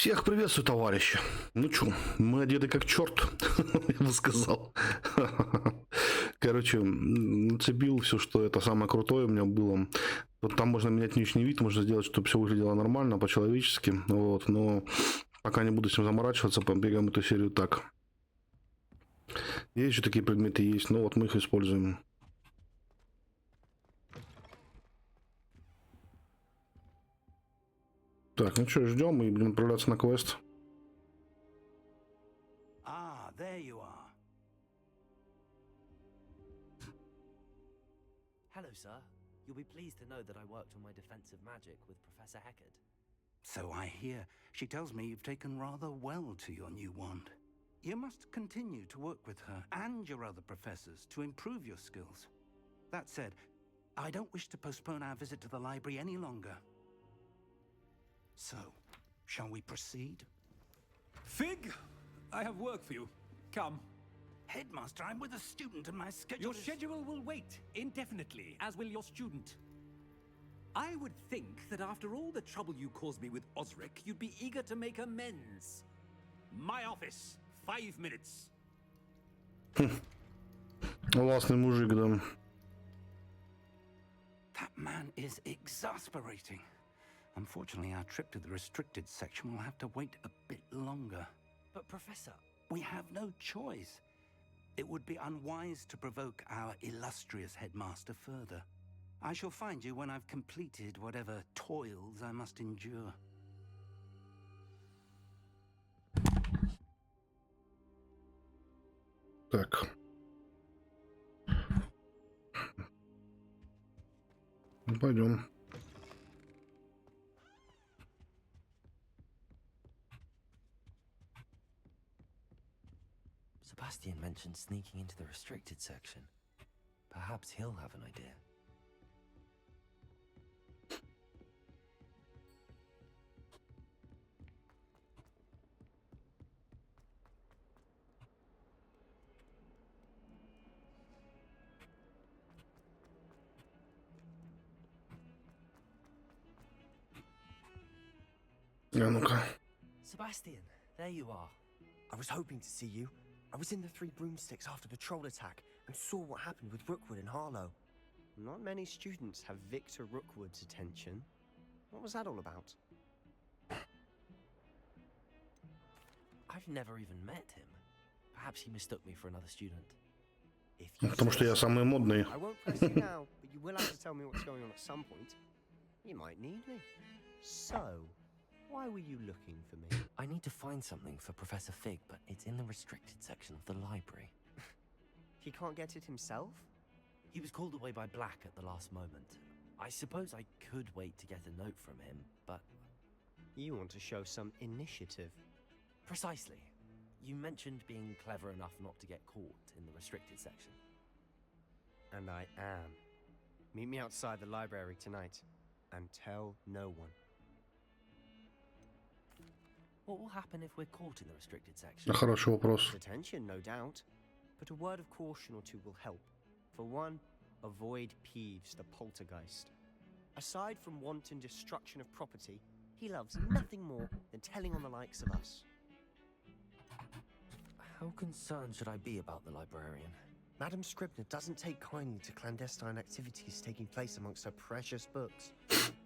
Всех приветствую, товарищи. Ну чё, мы одеты как черт, я бы сказал. Короче, нацепил все, что это самое крутое у меня было. Вот там можно менять внешний вид, можно сделать, чтобы все выглядело нормально, по-человечески. Вот, но пока не буду с этим заморачиваться, побегаем эту серию так. Есть еще такие предметы есть, но вот мы их используем. Так, ну что, ждем и будем отправляться на квест. Ah, there you are. Hello, sir. You'll be pleased to know that I worked on my defensive magic with Professor Heckard. So I hear. She tells me you've taken rather well to your new wand. You must continue to work with her and your other professors to improve your skills. That said, I don't wish to postpone our visit to the library any longer. So, shall we proceed? Fig, I have work for you. Come. Headmaster, I'm with a student and my schedule Your is... schedule will wait indefinitely, as will your student. I would think that after all the trouble you caused me with Osric, you'd be eager to make amends. My office, 5 minutes. Классный мужик, да. That man is exasperating. Unfortunately, our trip to the restricted section will have to wait a bit longer. But, Professor... We have no choice. It would be unwise to provoke our illustrious headmaster further. I shall find you when I've completed whatever toils I must endure. Так. Ну, пойдем. Sebastian mentioned sneaking into the restricted section. Perhaps he'll have an idea. А ну-ка. Sebastian, there you are. I was hoping to see you. I was in the Three Broomsticks after the troll attack and saw what happened with Rookwood and Harlow. Not many students have Victor Rookwood's attention. What was that all about? I've never even met him. Perhaps he mistook me for another student. If you Потому что say я so. самый модный. I won't press you now, but you will have to tell me what's going on at some point. You might need me. So, why were you looking for me? I need to find something for Professor Fig, but it's in the restricted section of the library. He can't get it himself? He was called away by Black at the last moment. I suppose I could wait to get a note from him, but... You want to show some initiative. Precisely. You mentioned being clever enough not to get caught in the restricted section. And I am. Meet me outside the library tonight, and tell no one. What will happen if we're caught in the restricted section? Хороший вопрос. Detention, no doubt. But a word of caution or two will help. For one, avoid Peeves, the poltergeist. Aside from wanton destruction of property, he loves nothing more than telling on the likes of us. How concerned should I be about the librarian? Madam Scribner doesn't take kindly to clandestine activities taking place amongst her precious books.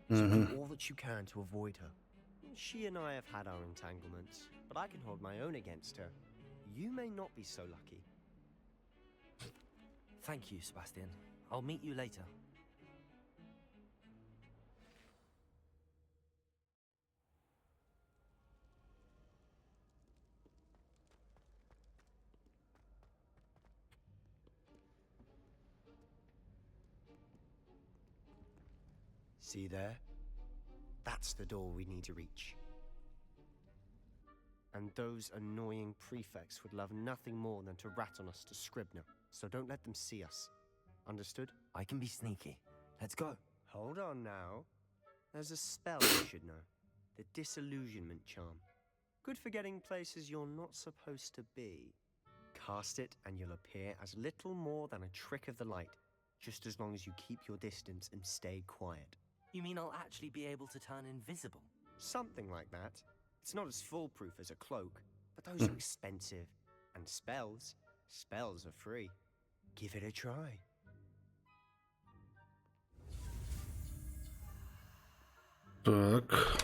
So do all that you can to avoid her. She and I have had our entanglements, but I can hold my own against her. You may not be so lucky. Thank you, Sebastian. I'll meet you later. See there? That's the door we need to reach. And those annoying prefects would love nothing more than to rat on us to Scribner, so don't let them see us. Understood? I can be sneaky. Let's go. Hold on now. There's a spell you should know. The Disillusionment Charm. Good for getting places you're not supposed to be. Cast it and you'll appear as little more than a trick of the light, just as long as you keep your distance and stay quiet. You mean I'll actually be able to turn invisible? Something like that. It's not as foolproof as a cloak, but those are expensive. And spells are free. Give it a try. Так.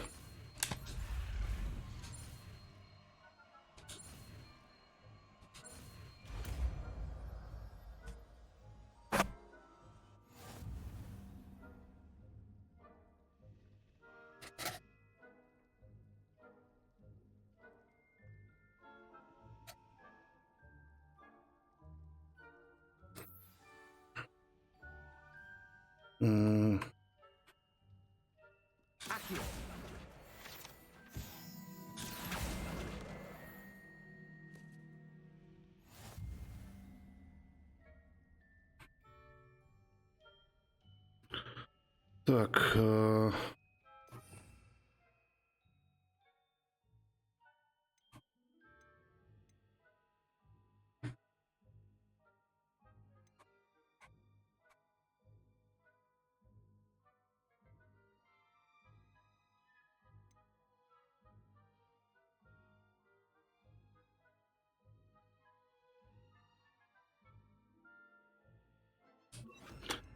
Так.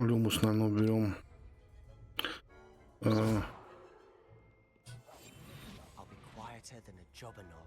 Люмус, наверное, уберем. I'll be quieter than a jobberknoll.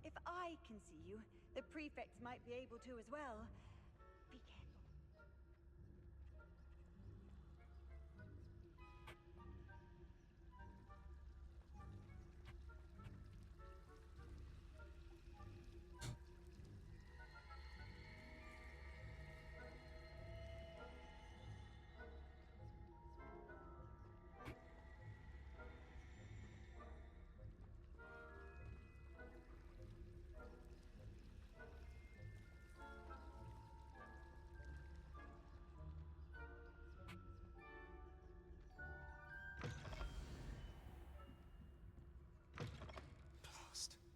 If I can see you, the prefects might be able to as well. Be careful.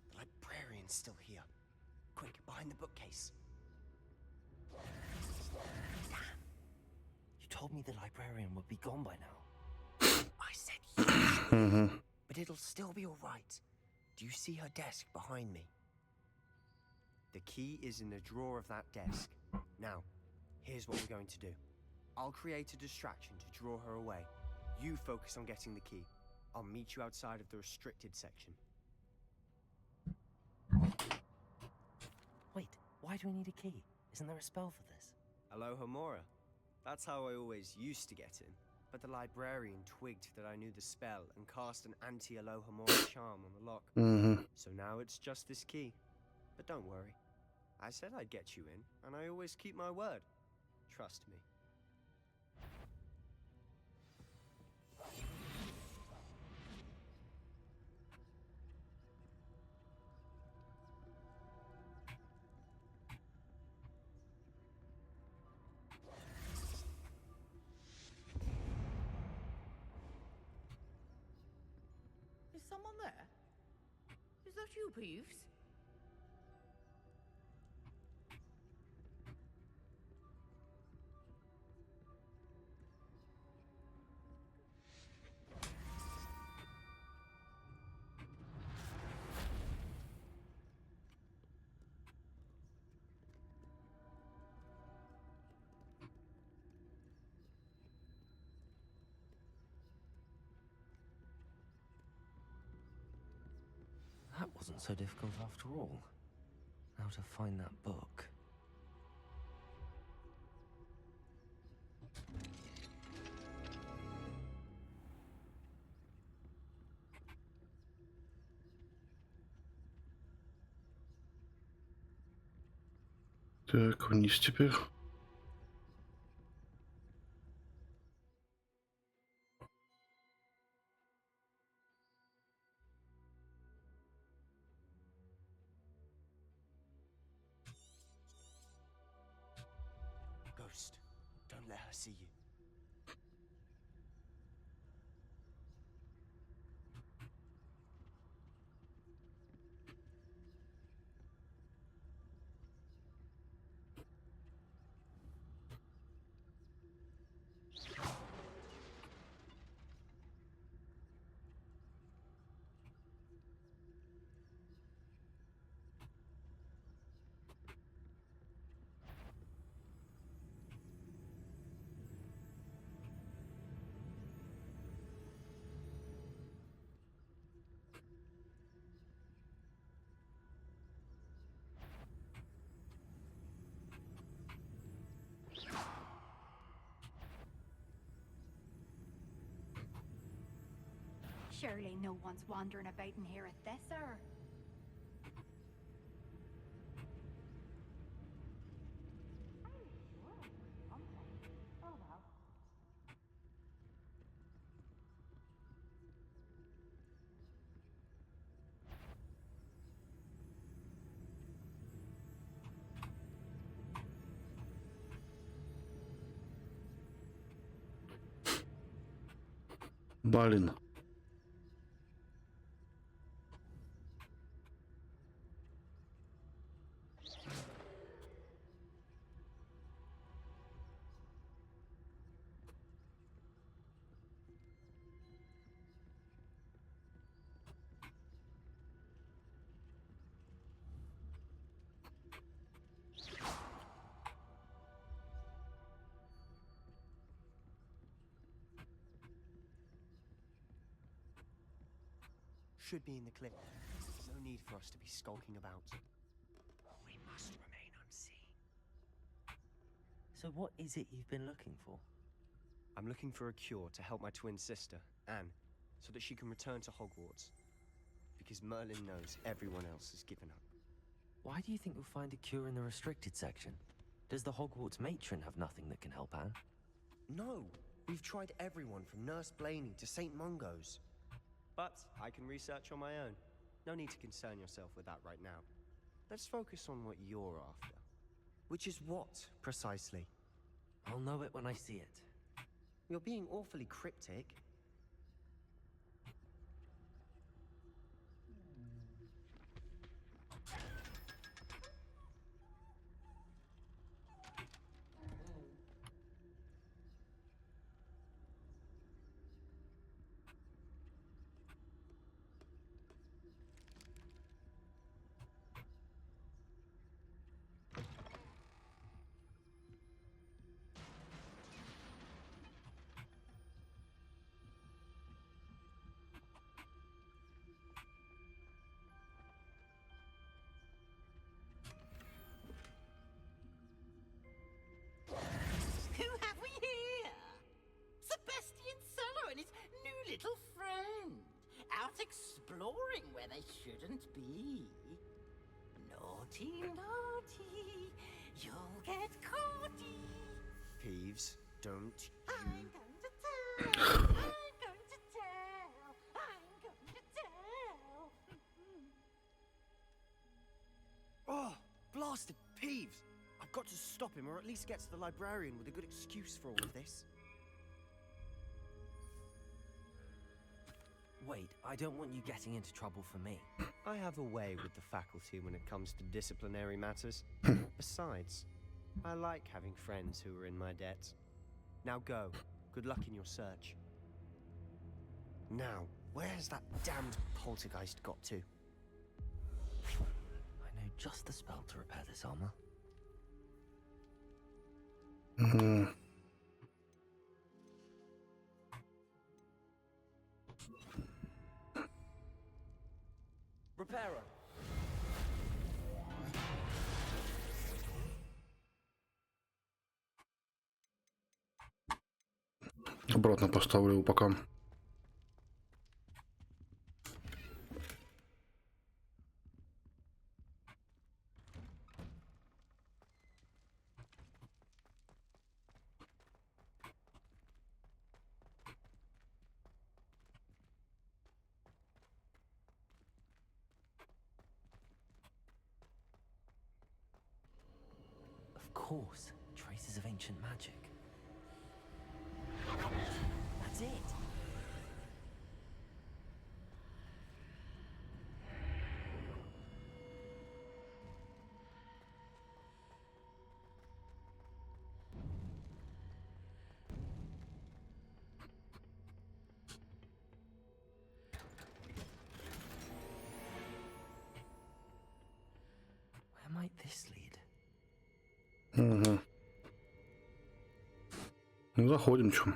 The librarian's still here. Quick, behind the bookcase. Damn. You told me the librarian would be gone by now. I said usually, but it'll still be all right. Do you see her desk behind me? The key is in the drawer of that desk. Now, here's what we're going to do. I'll create a distraction to draw her away. You focus on getting the key. I'll meet you outside of the restricted section. Wait, why do we need a key? Isn't there a spell for this? Aloha Mora. That's how I always used to get in. But the librarian twigged that I knew the spell and cast an anti-Aloha Mora charm on the lock. So now it's just this key. But don't worry. I said I'd get you in, and I always keep my word. Trust me. Is someone there? Is that you, Peeves? That wasn't so difficult after all. how to find that book. Так, вниз теперь. Ghost, don't let her see you. Surely no one's wandering about in here at this hour. Блин. Should be in the clip. No need for us to be skulking about. We must remain unseen. So what is it you've been looking for? I'm looking for a cure to help my twin sister, Anne, so that she can return to Hogwarts. Because Merlin knows everyone else has given up. Why do you think you'll find a cure in the restricted section? Does the Hogwarts matron have nothing that can help Anne? No! We've tried everyone from Nurse Blaney to St. Mungo's. But I can research on my own. No need to concern yourself with that right now. Let's focus on what you're after. Which is what, precisely? I'll know it when I see it. You're being awfully cryptic. Who have we here? Sebastian Cello and his new little friend. Out exploring where they shouldn't be. Naughty, naughty. You'll get caughty. Peeves, don't I'm you... going to tell. I'm going to tell. I'm going to tell. Oh, blasted Peeves! I've got to stop him, or at least get to the librarian with a good excuse for all of this. Wait, I don't want you getting into trouble for me. I have a way with the faculty when it comes to disciplinary matters. Besides, I like having friends who are in my debt. Now go. Good luck in your search. Now, where's that damned poltergeist got to? I know just the spell to repair this armor. Repairer. Обратно поставлю его пока. Of course, traces of ancient magic. That's it. Where might this lead? Угу. Ну, заходим, чё.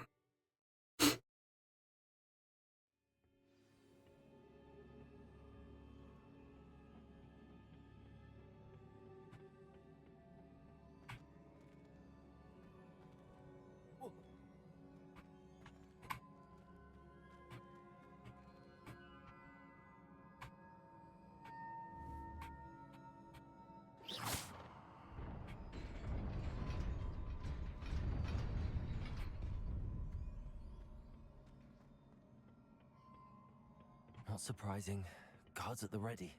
Not surprising. Guards at the ready.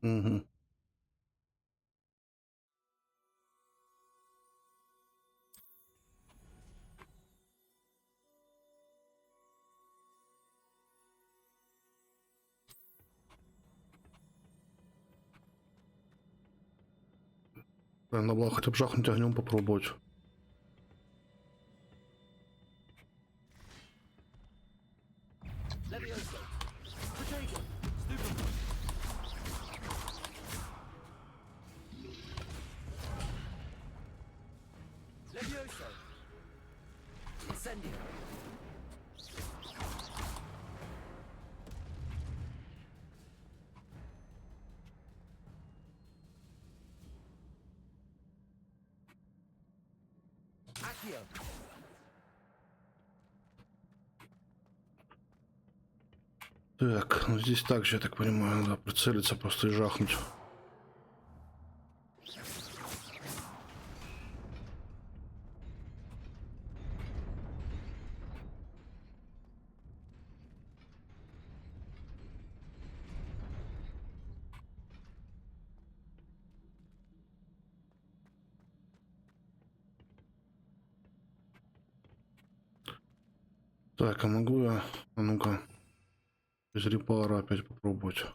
Угу. Надо было хотя бы жахнуть огнем попробовать. Так, ну здесь также, я так понимаю, надо прицелиться просто и жахнуть. Так, а могу я, а ну-ка, без репара опять попробовать.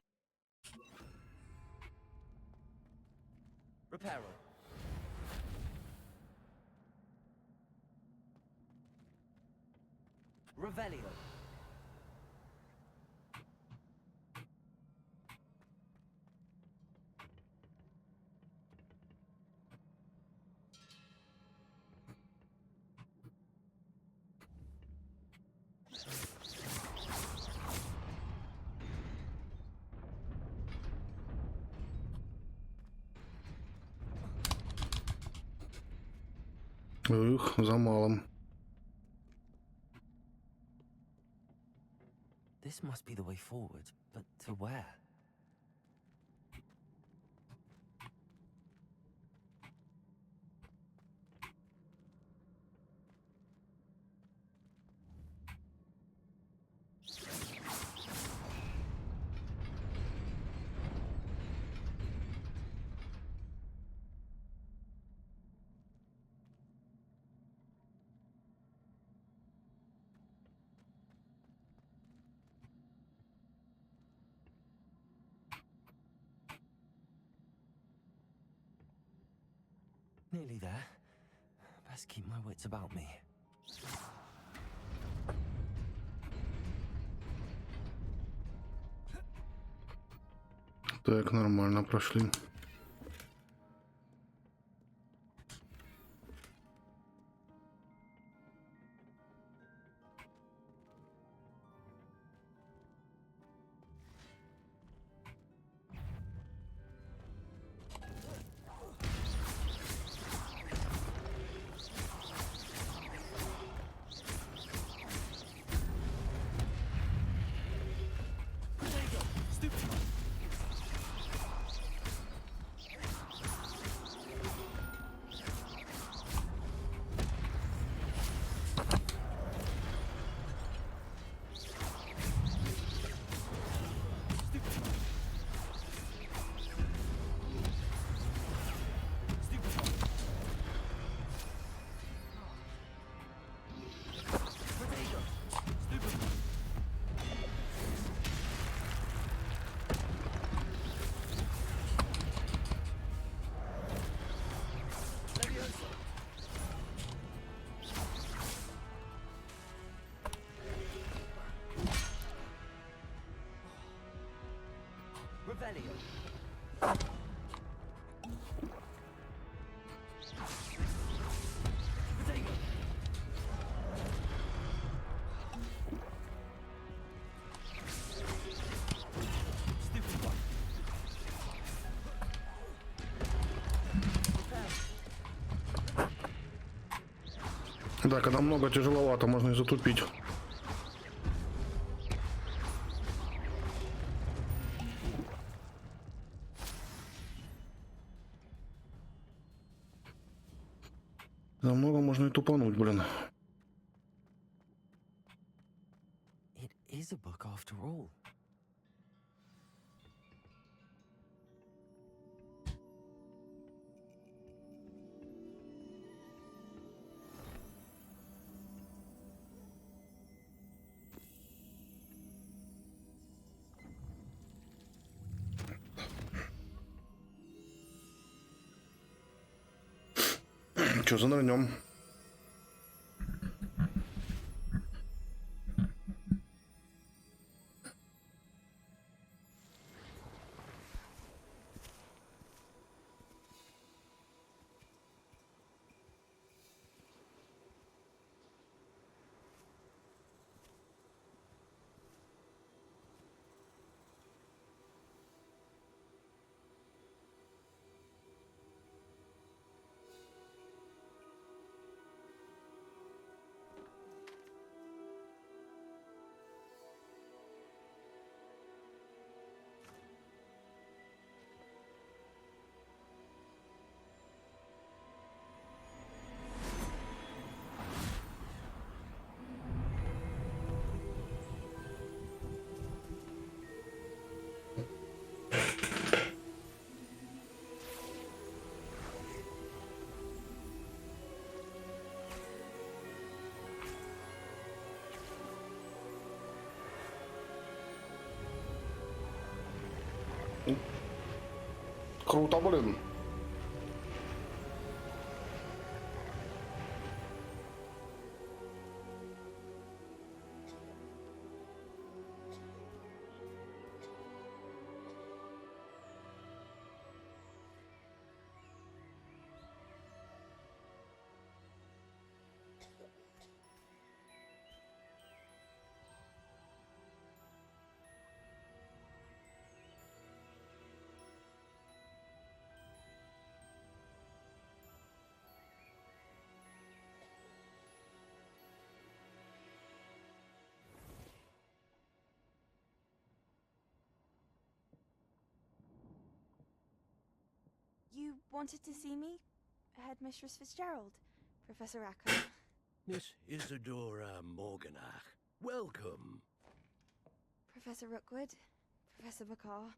Revelio. Их, за малым. This must be the way forward, but to where? Nearly there. Best keep my wits about me. Так, нормально прошли. Да, когда много, тяжеловато, можно и затупить. За много можно и тупануть, блин. It is a book after all. Что, занырнем? Круто, блин. You wanted to see me? Headmistress Fitzgerald, Professor Rackham. Miss Isadora Morganach, welcome. Professor Rookwood, Professor Bakar.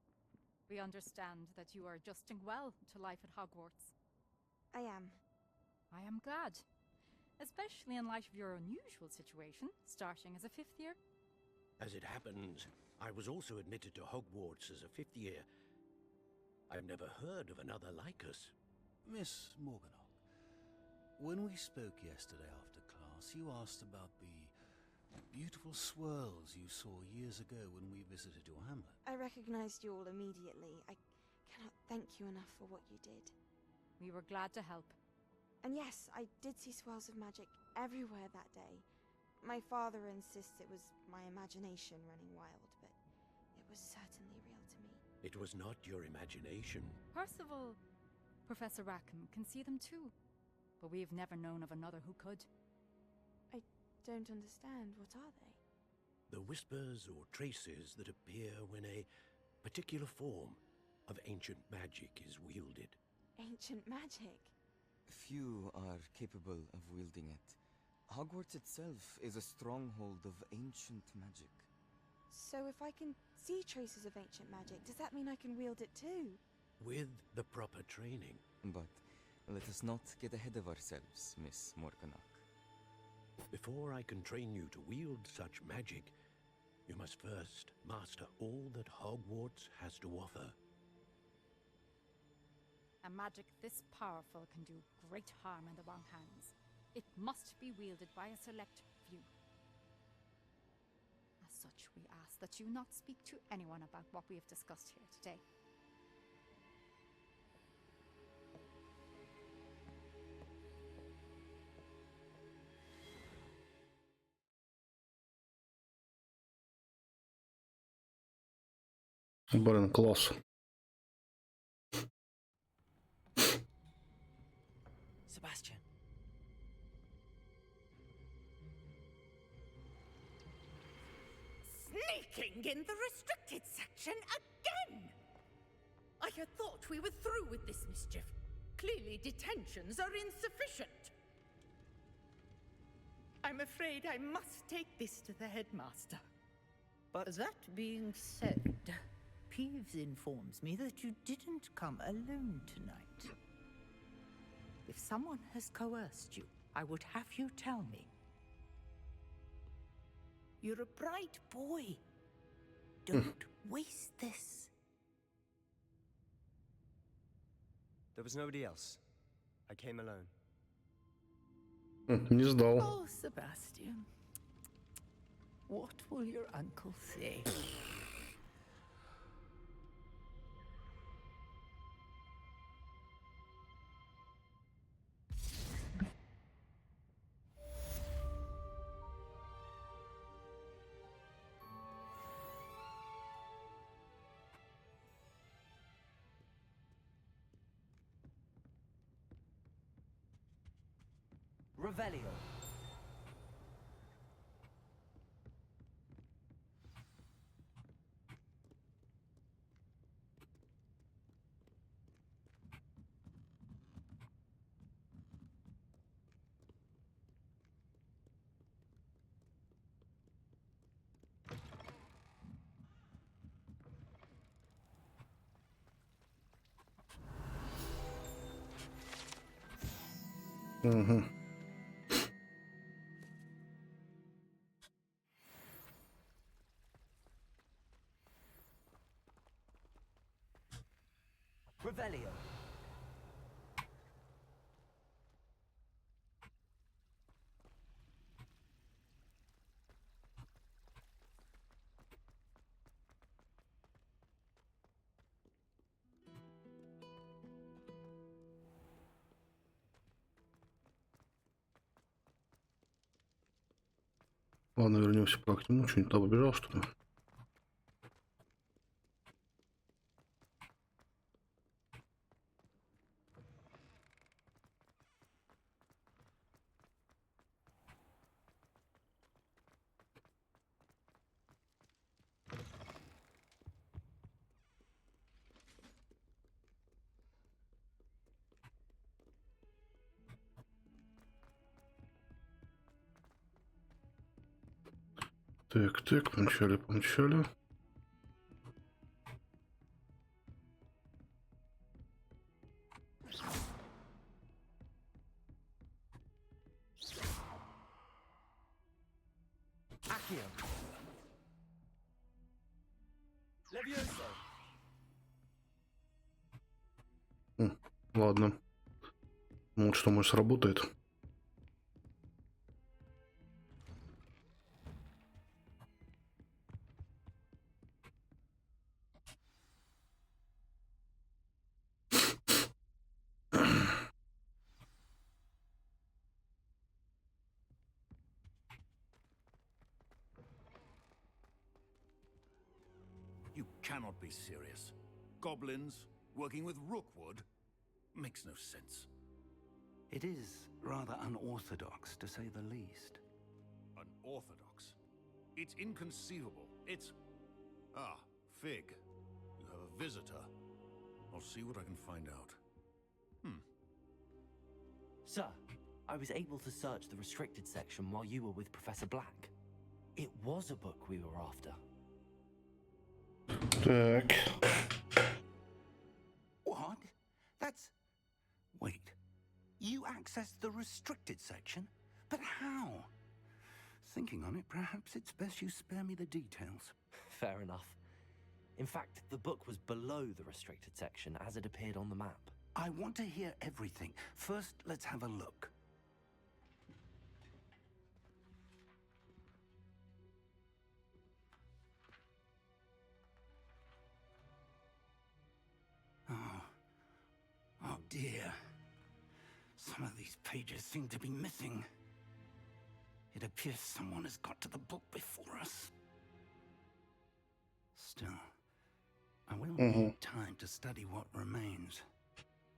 We understand that you are adjusting well to life at Hogwarts. I am. I am glad. Especially in light of your unusual situation, starting as a 5th year. As it happens, I was also admitted to Hogwarts as a 5th year. I've never heard of another like us. Miss Morganock, when we spoke yesterday after class, you asked about the beautiful swirls you saw years ago when we visited your hamlet. I recognized you all immediately. I cannot thank you enough for what you did. We were glad to help. And yes, I did see swirls of magic everywhere that day. My father insists it was my imagination running wild, but it was certainly real to me. It was not your imagination. Percival, Professor Rackham can see them too, but we've never known of another who could. I don't understand. What are they? The whispers or traces that appear when a particular form of ancient magic is wielded. Ancient magic? Few are capable of wielding it. Hogwarts itself is a stronghold of ancient magic. So if I can see traces of ancient magic, does that mean I can wield it too? With the proper training. But let us not get ahead of ourselves, Miss Morganach. Before I can train you to wield such magic, you must first master all that Hogwarts has to offer. A magic this powerful can do great harm in the wrong hands. It must be wielded by a select few. As such, we ask that you not speak to anyone about what we have discussed here today. Блин, класс. Sebastian. Sneaking in the restricted section again! I had thought we were through with this mischief. Clearly detentions are insufficient. I'm afraid I must take this to the headmaster. But That being said, Peeves informs me that you didn't come alone tonight. If someone has coerced you, I would have you tell me. You're a bright boy. Don't waste this. There was nobody else. I came alone. Не сдал. Oh, Sebastian. What will your uncle say? Revelio. Угу. Revelio. Ладно, вернемся пока к нему. Что-нибудь там побежал, что ли? Так, помчали. Accio. Levioso. Ладно. Ну вот что, может, сработает. cannot be serious. Goblins working with Rookwood makes no sense. It is rather unorthodox, to say the least. Unorthodox? It's inconceivable. It's... Ah, Fig. You have a visitor. I'll see what I can find out. Sir, I was able to search the restricted section while you were with Professor Black. It was a book we were after. Так. What? That's... Wait. You accessed the restricted section? But how? Thinking on it, perhaps it's best you spare me the details. Fair enough. In fact, the book was below the restricted section as it appeared on the map. I want to hear everything. First, let's have a look. Oh dear. Some of these pages seem to be missing. It appears someone has got to the book before us. Still, I will need time to study what remains.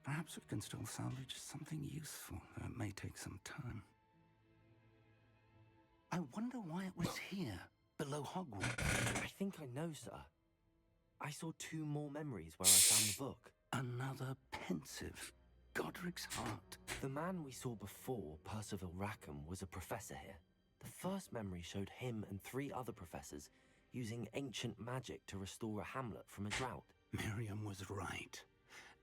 Perhaps we can still salvage something useful, though it may take some time. I wonder why it was here, below Hogwarts. I think I know, sir. I saw 2 more memories where I found the book. Another pensive. Godric's heart. The man we saw before, Percival Rackham, was a professor here. The first memory showed him and 3 other professors using ancient magic to restore a hamlet from a drought. Miriam was right.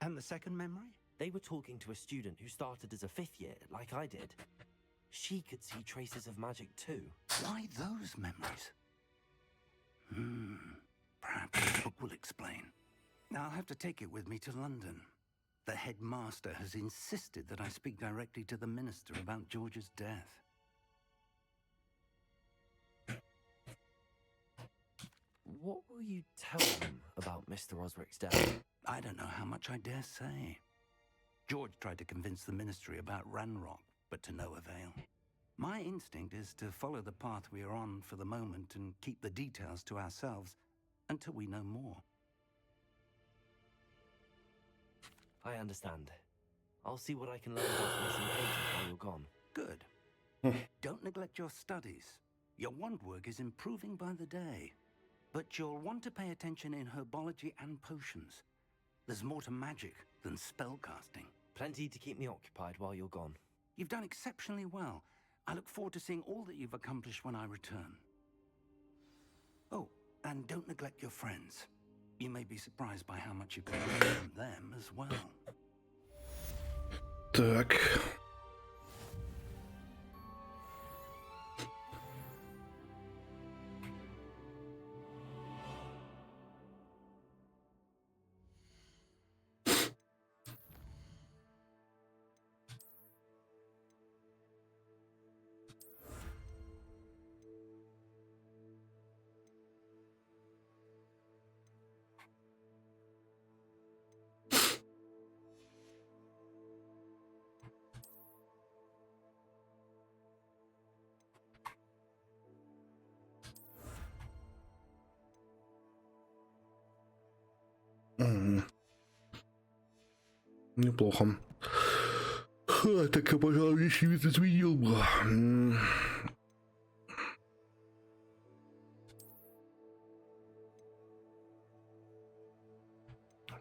And the second memory? They were talking to a student who started as a 5th year, like I did. She could see traces of magic too. Why those memories? Perhaps the book will explain. I'll have to take it with me to London. The headmaster has insisted that I speak directly to the minister about George's death. What will you tell them about Mr. Osric's death? I don't know how much I dare say. George tried to convince the ministry about Ranrock, but to no avail. My instinct is to follow the path we are on for the moment and keep the details to ourselves until we know more. I understand. I'll see what I can learn about missing pages while you're gone. Good. Don't neglect your studies. Your wand work is improving by the day. But you'll want to pay attention in herbology and potions. There's more to magic than spellcasting. Plenty to keep me occupied while you're gone. You've done exceptionally well. I look forward to seeing all that you've accomplished when I return. Oh, and don't neglect your friends. You may be surprised by how much you can learn from them as well. Так. Неплохо. Так я, пожалуй, вещи вид изменил бы.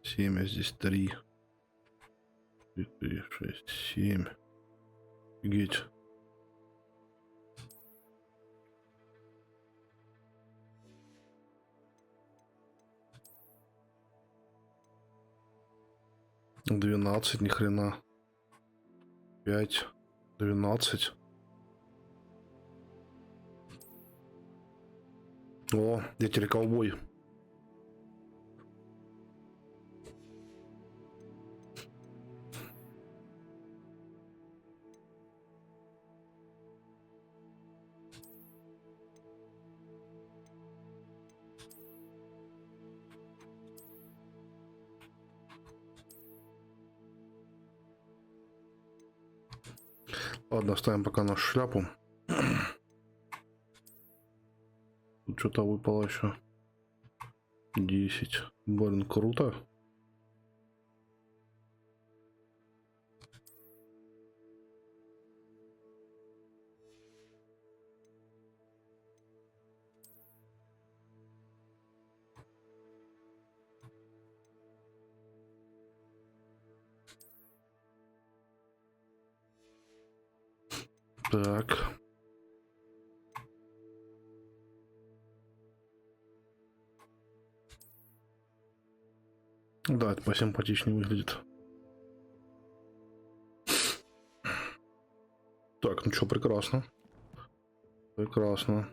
7, а здесь 3. 4, 6, 7. Офигеть. $12, ни хрена. 5, 12. О, я теперь ковбой. Ладно, ставим пока нашу шляпу. Тут что-то выпало еще. 10. Блин, круто. Так. Да, это посимпатичнее выглядит. Так, ну что, прекрасно. Прекрасно.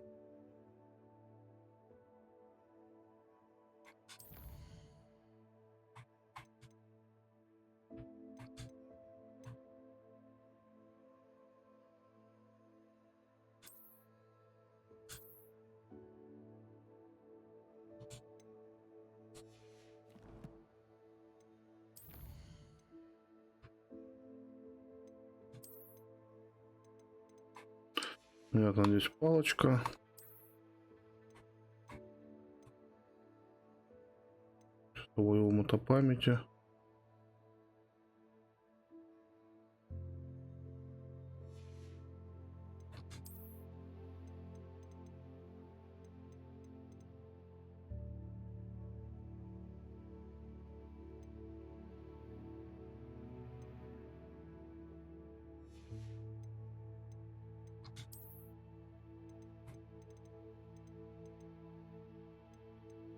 Нет, здесь палочка. Часовой омута памяти.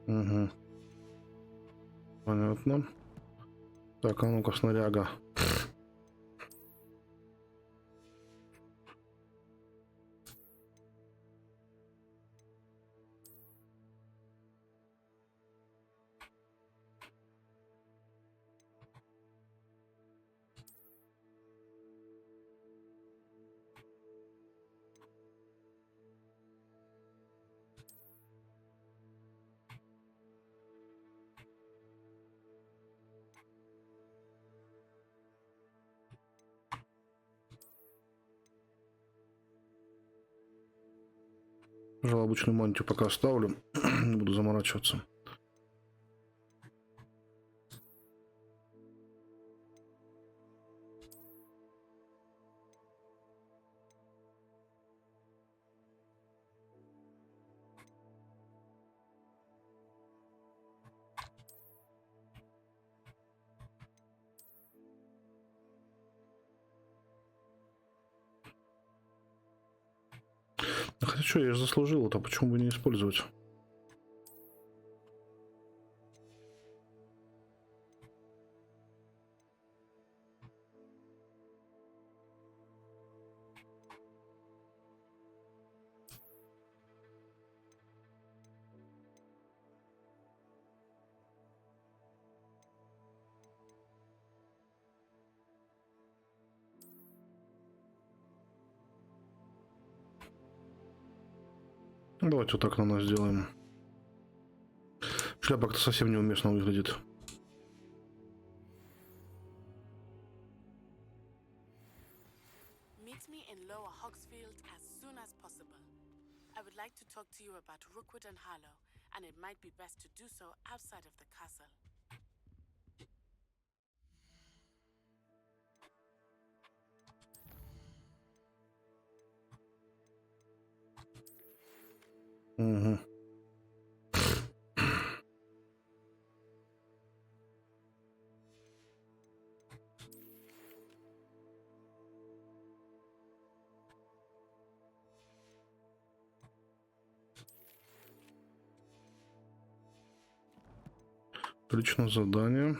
Угу. Понятно. Так, а ну-ка, снаряга. Пожалуй, обычную мантию пока оставлю. Не буду заморачиваться. Хотя что, я же заслужил это, почему бы не использовать? Давайте вот так на нас сделаем. Шляпа как-то совсем неуместно выглядит. Meet me in Lower Hogsfield as soon as possible. I would like to talk to you about Rookwood and Harlow, and it might be best to do so outside of the castle. Угу. Отлично, задание.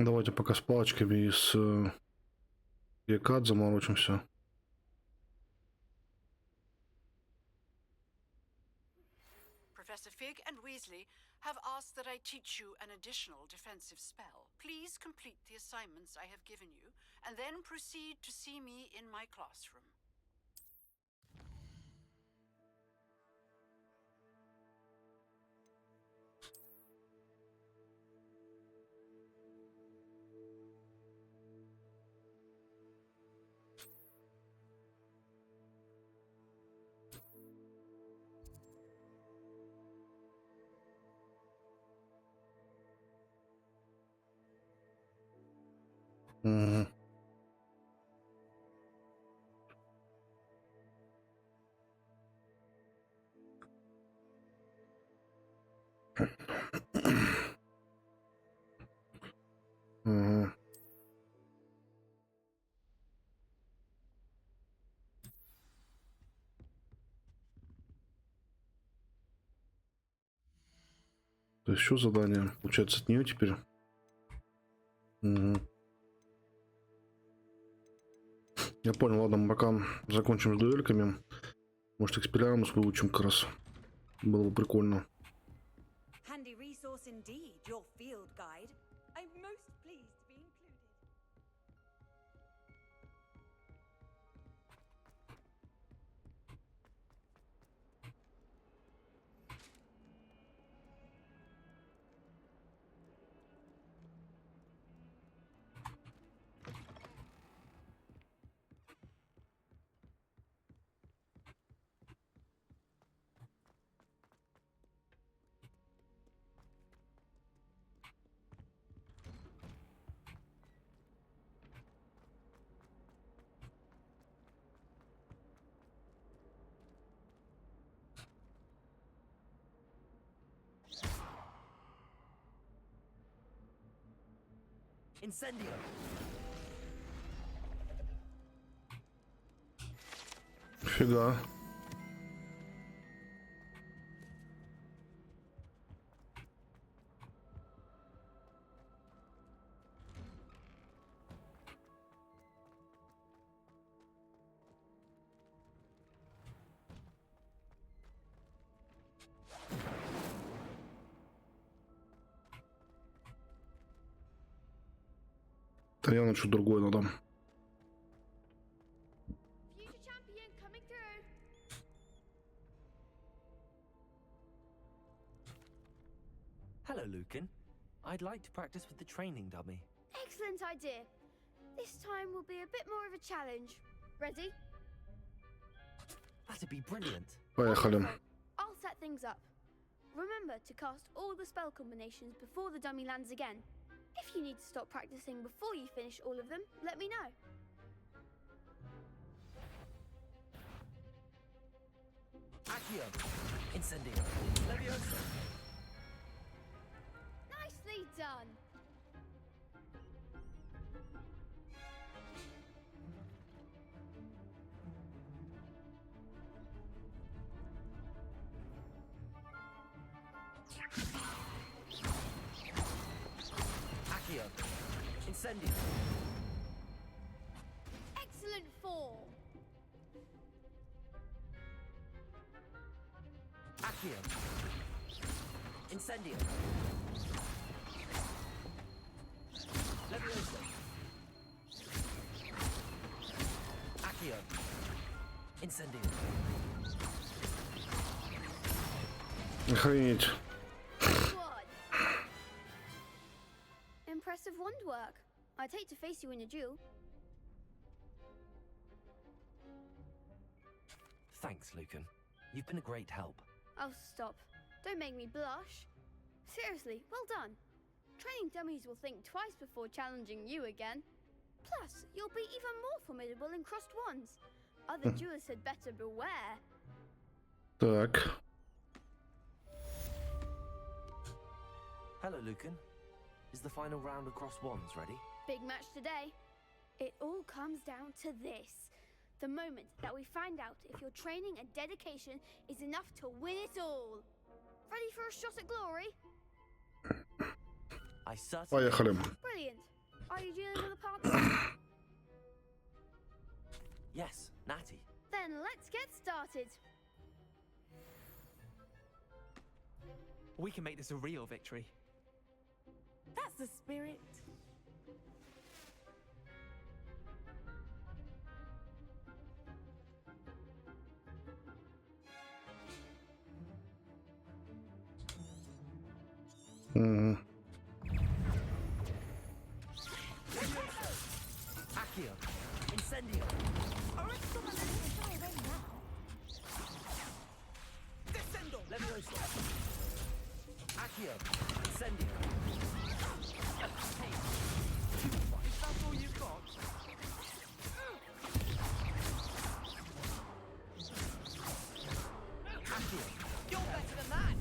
Давайте пока с палочками и с Якад заморочимся. Professor Fig and Weasley have asked that I teach you an additional defensive spell. Please complete the assignments I have given you, and then proceed to see me in my classroom. Угу. Угу. То есть что задание? Получается от нее теперь? Угу. Я понял, ладно, мы пока закончим с дуэльками. Может, экспеллиармус выучим как раз. Было бы прикольно. Handy resource indeed, your field guide. I'm most pleased to be included. Incendio! Фига. Да явно что-то другое надо. Hello, Lucan. I'd like to practice with the training dummy. Excellent idea. This time will be a bit more of a challenge. Ready? That'd be brilliant. Поехали. I'll set things up. Remember to cast all the spell combinations before the dummy lands again. If you need to stop practicing before you finish all of them, let me know. Accio! Incendio! Leviosa! Nicely done! Accio! Incendio! Excellent form! Accio! Incendio! Leviosa! Accio! Incendio! Охренеть. Impressive wand work. I'd hate to face you in a duel. Thanks, Lucan. You've been a great help. Oh, stop. Don't make me blush. Seriously, well done. Training dummies will think twice before challenging you again. Plus, you'll be even more formidable in crossed wands. Other duelists had better beware. Так. Hello, Lucan. Is the final round across wands ready? Big match today. It all comes down to this. The moment that we find out if your training and dedication is enough to win it all. Ready for a shot at glory? I certainly... Поехали. Brilliant. Are you dealing with a partner? Yes, Natty. Then let's get started. We can make this a real victory. That's the spirit. Accio. Incendio. Descendo. Levioso. Accio. Incendio. Hey. Is that all you've got? Accio. You're better than that.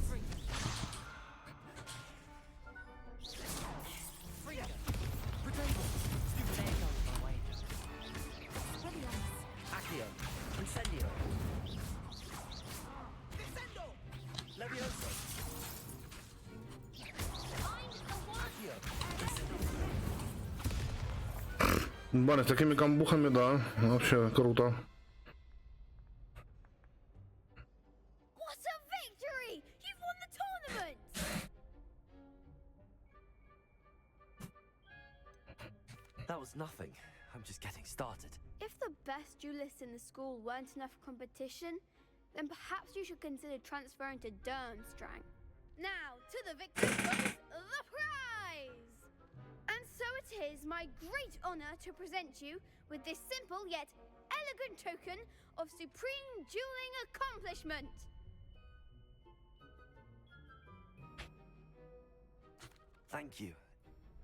Freya. Potato. Stupid egg on my way. Accio. Incendio. Descendo. Levioso. Accio. Блин, с такими камбухами, да, вообще круто. What a victory! You've won the tournament! That was nothing. I'm just getting started. If the best duelists in the school weren't enough competition, then perhaps you should consider transferring to Durmstrang. Now, to the victor goes the prize! And so it is my great honor to present you with this simple yet elegant token of supreme dueling accomplishment. Thank you.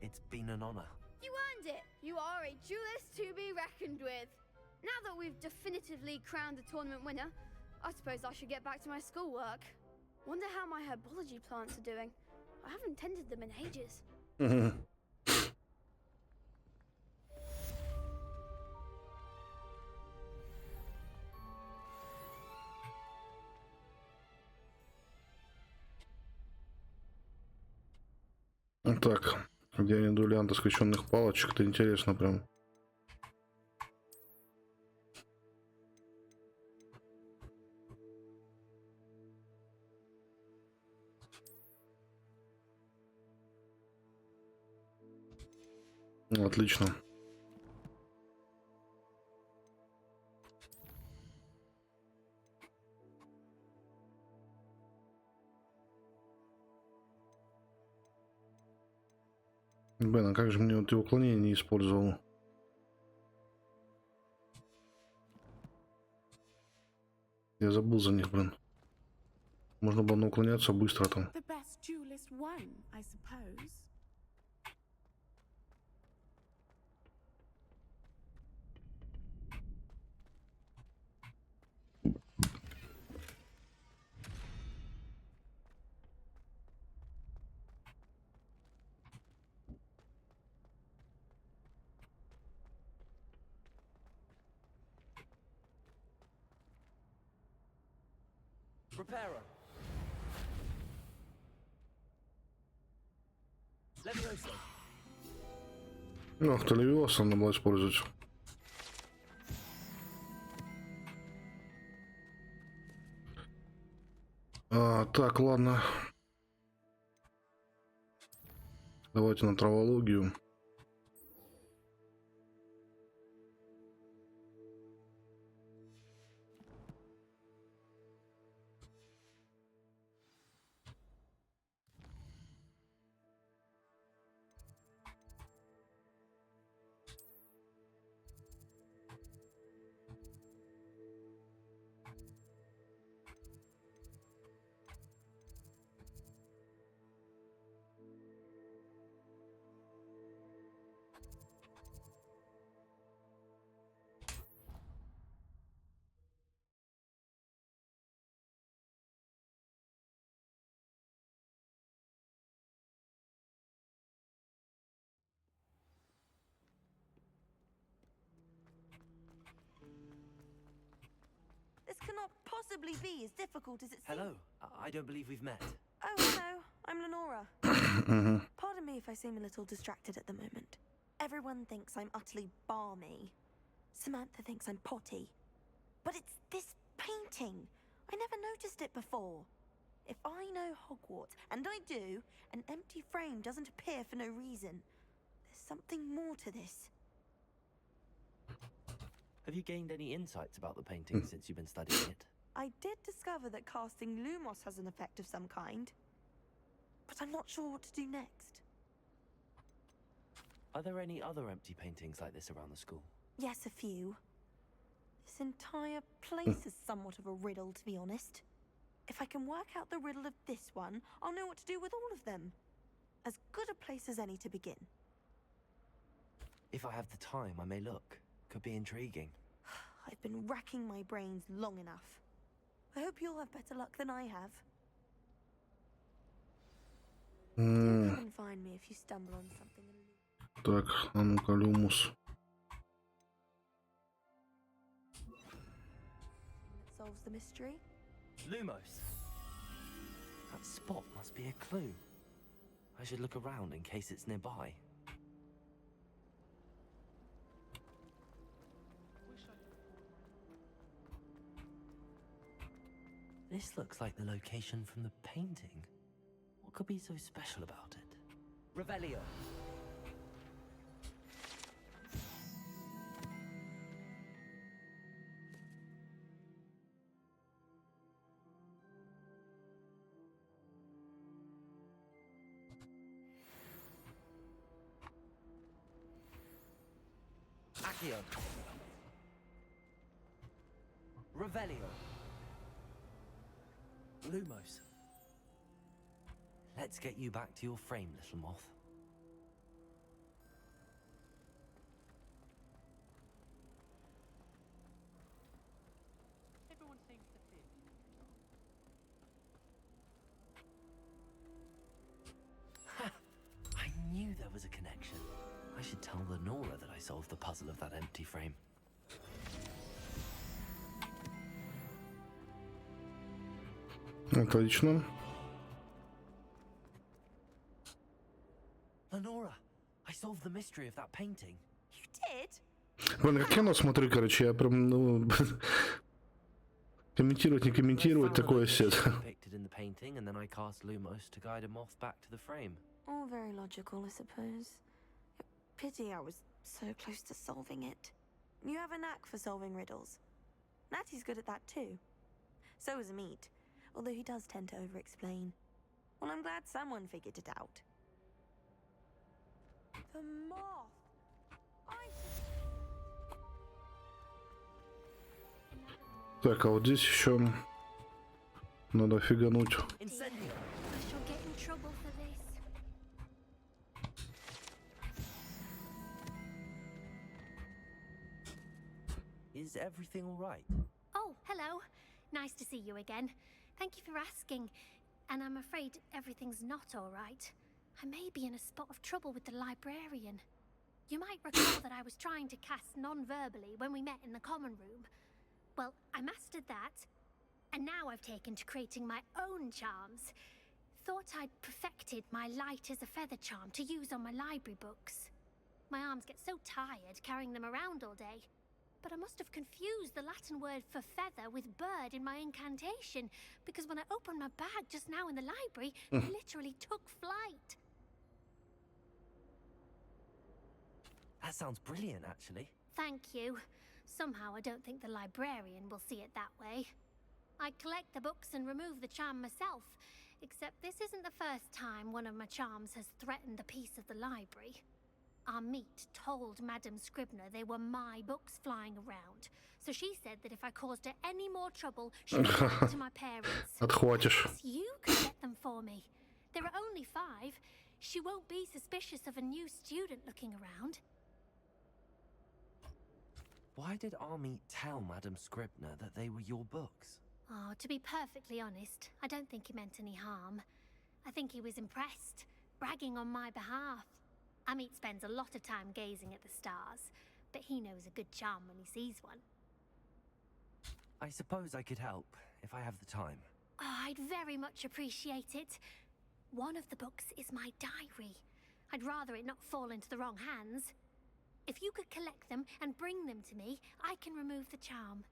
It's been an honor. You earned it. You are a duelist to be reckoned with. Now that we've definitively crowned the tournament winner, I suppose I should get back to my schoolwork. Wonder how my herbology plants are doing. I haven't tended them in ages. Так, где они дуэлянты скрещенных палочек, это интересно прям. Отлично. Блин, а как же мне вот и уклонение не использовал? Я забыл за них, блин. Можно было уклоняться быстро там. The best duelist won, I suppose. Reparo. Levioso. Ах, Левиоса надо было использовать. Так, ладно. Давайте на травологию. This cannot possibly be as difficult as it seems. Hello. I don't believe we've met. Oh, hello. I'm Lenora. Pardon me if I seem a little distracted at the moment. Everyone thinks I'm utterly balmy. Samantha thinks I'm potty. But it's this painting. I never noticed it before. If I know Hogwarts, and I do, an empty frame doesn't appear for no reason. There's something more to this. Have you gained any insights about the painting since you've been studying it? I did discover that casting Lumos has an effect of some kind. But I'm not sure what to do next. Are there any other empty paintings like this around the school? Yes, a few. This entire place is somewhat of a riddle, to be honest. If I can work out the riddle of this one, I'll know what to do with all of them. As good a place as any to begin. If I have the time, I may look. Could be intriguing. I've been racking my brains long enough. I hope you'll have better luck than I have. Do come and find me if you stumble on something. Так, а ну-ка, Люмус. That solves the mystery. Lumos! That spot must be a clue. I should look around in case it's nearby. This looks like the location from the painting. What could be so special about it? Revelio! Accio! Revelio! Lumos. Let's get you back to your frame, little moth. Everyone seems to fit. Ha! I knew there was a connection. I should tell Lenora that I solved the puzzle of that empty frame. Отлично. Lenora, I solved the mystery of that painting. You did? Блин, как кино смотрю, короче, я прям, ну, комментировать, не комментировать, такое сет. Depicted in the painting, and then I cast Lumos to guide a moth back to the frame. All very logical, I suppose. Pity I was so close to solving it. You have a knack for solving riddles. Natty's good at that too. So is Amit, although he does tend to over-explain. Well, I'm glad someone figured it out. The moth! Так, а вот здесь еще надо фигануть. I shall get in trouble for this. Is everything all right? Oh, hello. Nice to see you again. Thank you for asking. And I'm afraid everything's not all right. I may be in a spot of trouble with the librarian. You might recall that I was trying to cast non-verbally when we met in the common room. Well, I mastered that, and now I've taken to creating my own charms. Thought I'd perfected my light as a feather charm to use on my library books. My arms get so tired carrying them around all day. But I must have confused the Latin word for feather with bird in my incantation, because when I opened my bag just now in the library, it literally took flight. That sounds brilliant, actually. Thank you. Somehow I don't think the librarian will see it that way. I collect the books and remove the charm myself, except this isn't the first time one of my charms has threatened the peace of the library. Amit told Madame Scribner they were my books flying around, so she said that if I caused her any more trouble, she would go to my parents. Отхватишь. Perhaps you could get them for me. There are only 5. She won't be suspicious of a new student looking around. Why did Amit tell Madame Scribner that they were your books? Oh, to be perfectly honest, I don't think he meant any harm. I think he was impressed, bragging on my behalf. Amit spends a lot of time gazing at the stars, but he knows a good charm when he sees one. I suppose I could help, if I have the time. Oh, I'd very much appreciate it. One of the books is my diary. I'd rather it not fall into the wrong hands. If you could collect them and bring them to me, I can remove the charm.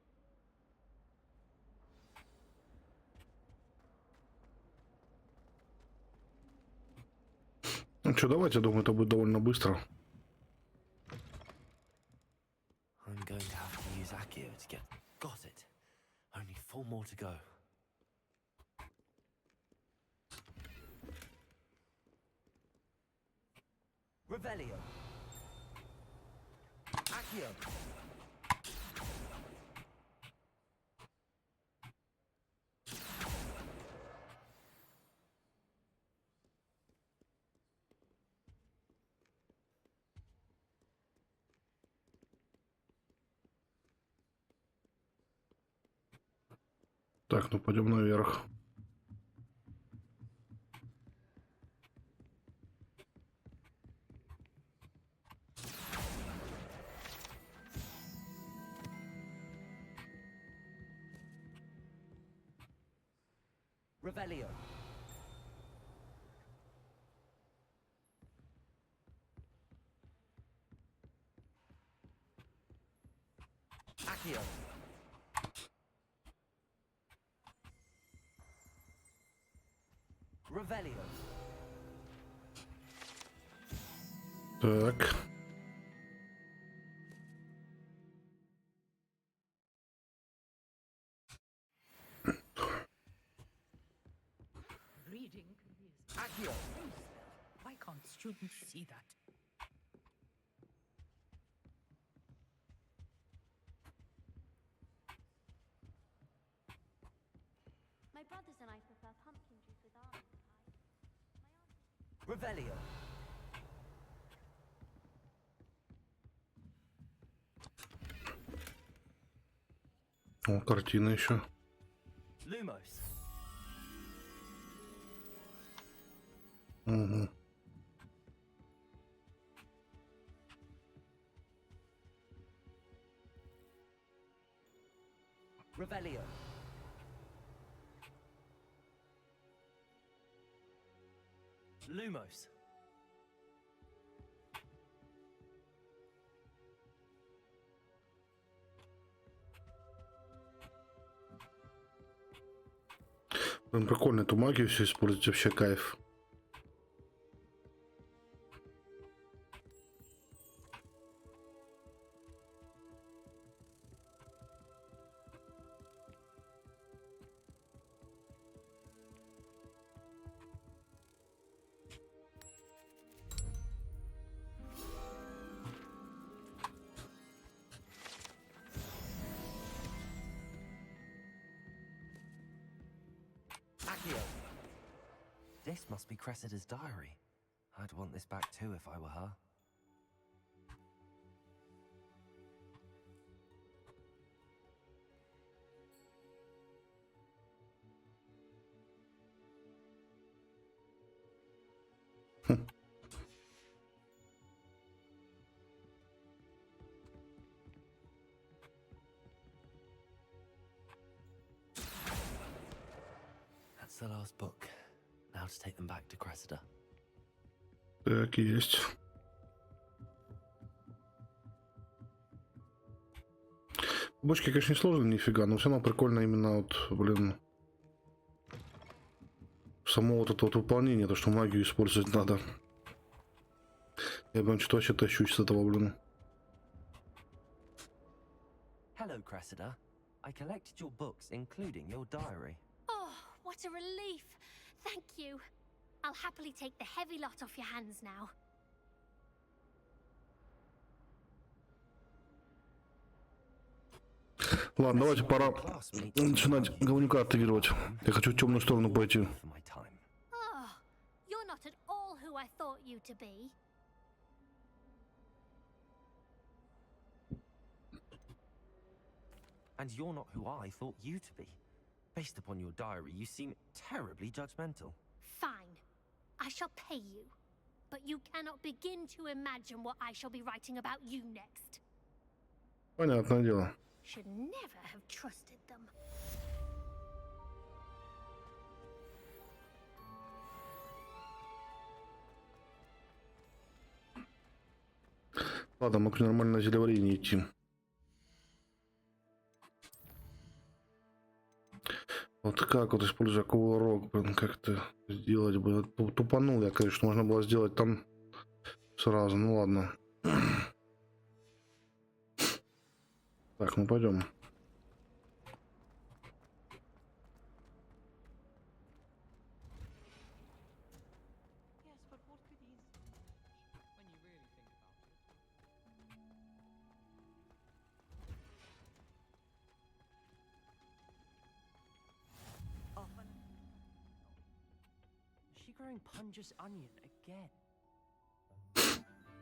Ну что, давайте, думаю, это будет довольно быстро. I'm going to have to use Accio to get... Got it. Only 4 more to go. Revelio. Accio. Так, ну пойдем наверх. Revelio. Accio. Revelio. Так. Reading is Accio. Why can't students see that? My brothers and I prefer pumpkin juice with almond pie. Revelio. О, картина еще. Lumos. Угу. Revelio. Lumos. Блин, прикольно эту магию все использовать, вообще кайф. Accio. This must be Cressida's diary. I'd want this back too if I were her. That's the last book. Now to take them back to Cressida. Так, есть. Бочки, конечно, не сложно нифига, но все равно прикольно именно вот, блин, само вот это вот выполнение, то, что магию использовать надо. Я прям что-то вообще тащусь с этого, блин. Hello, Cressida. I collected your books, including your diary. Oh, what a relief. Thank you. I'll happily take the heavy lot off your hands now. Ладно, давайте пора начинать говнюка активировать. Я хочу в темную сторону пойти. Oh, you're not at all who I thought you to be. And you're not who I thought you to be. Based upon your diary, you seem terribly judgmental. Fine. I shall pay you. But you cannot begin to imagine what I shall be writing about you next. Понятное дело. Should never have trusted them. Ладно, мы к нормально зелеварению идти. Вот как вот используя кувырок, блин, как-то сделать бы. Тупанул я, конечно, можно было сделать там сразу, ну ладно. Так, ну пойдем. Growing Punja's onion again.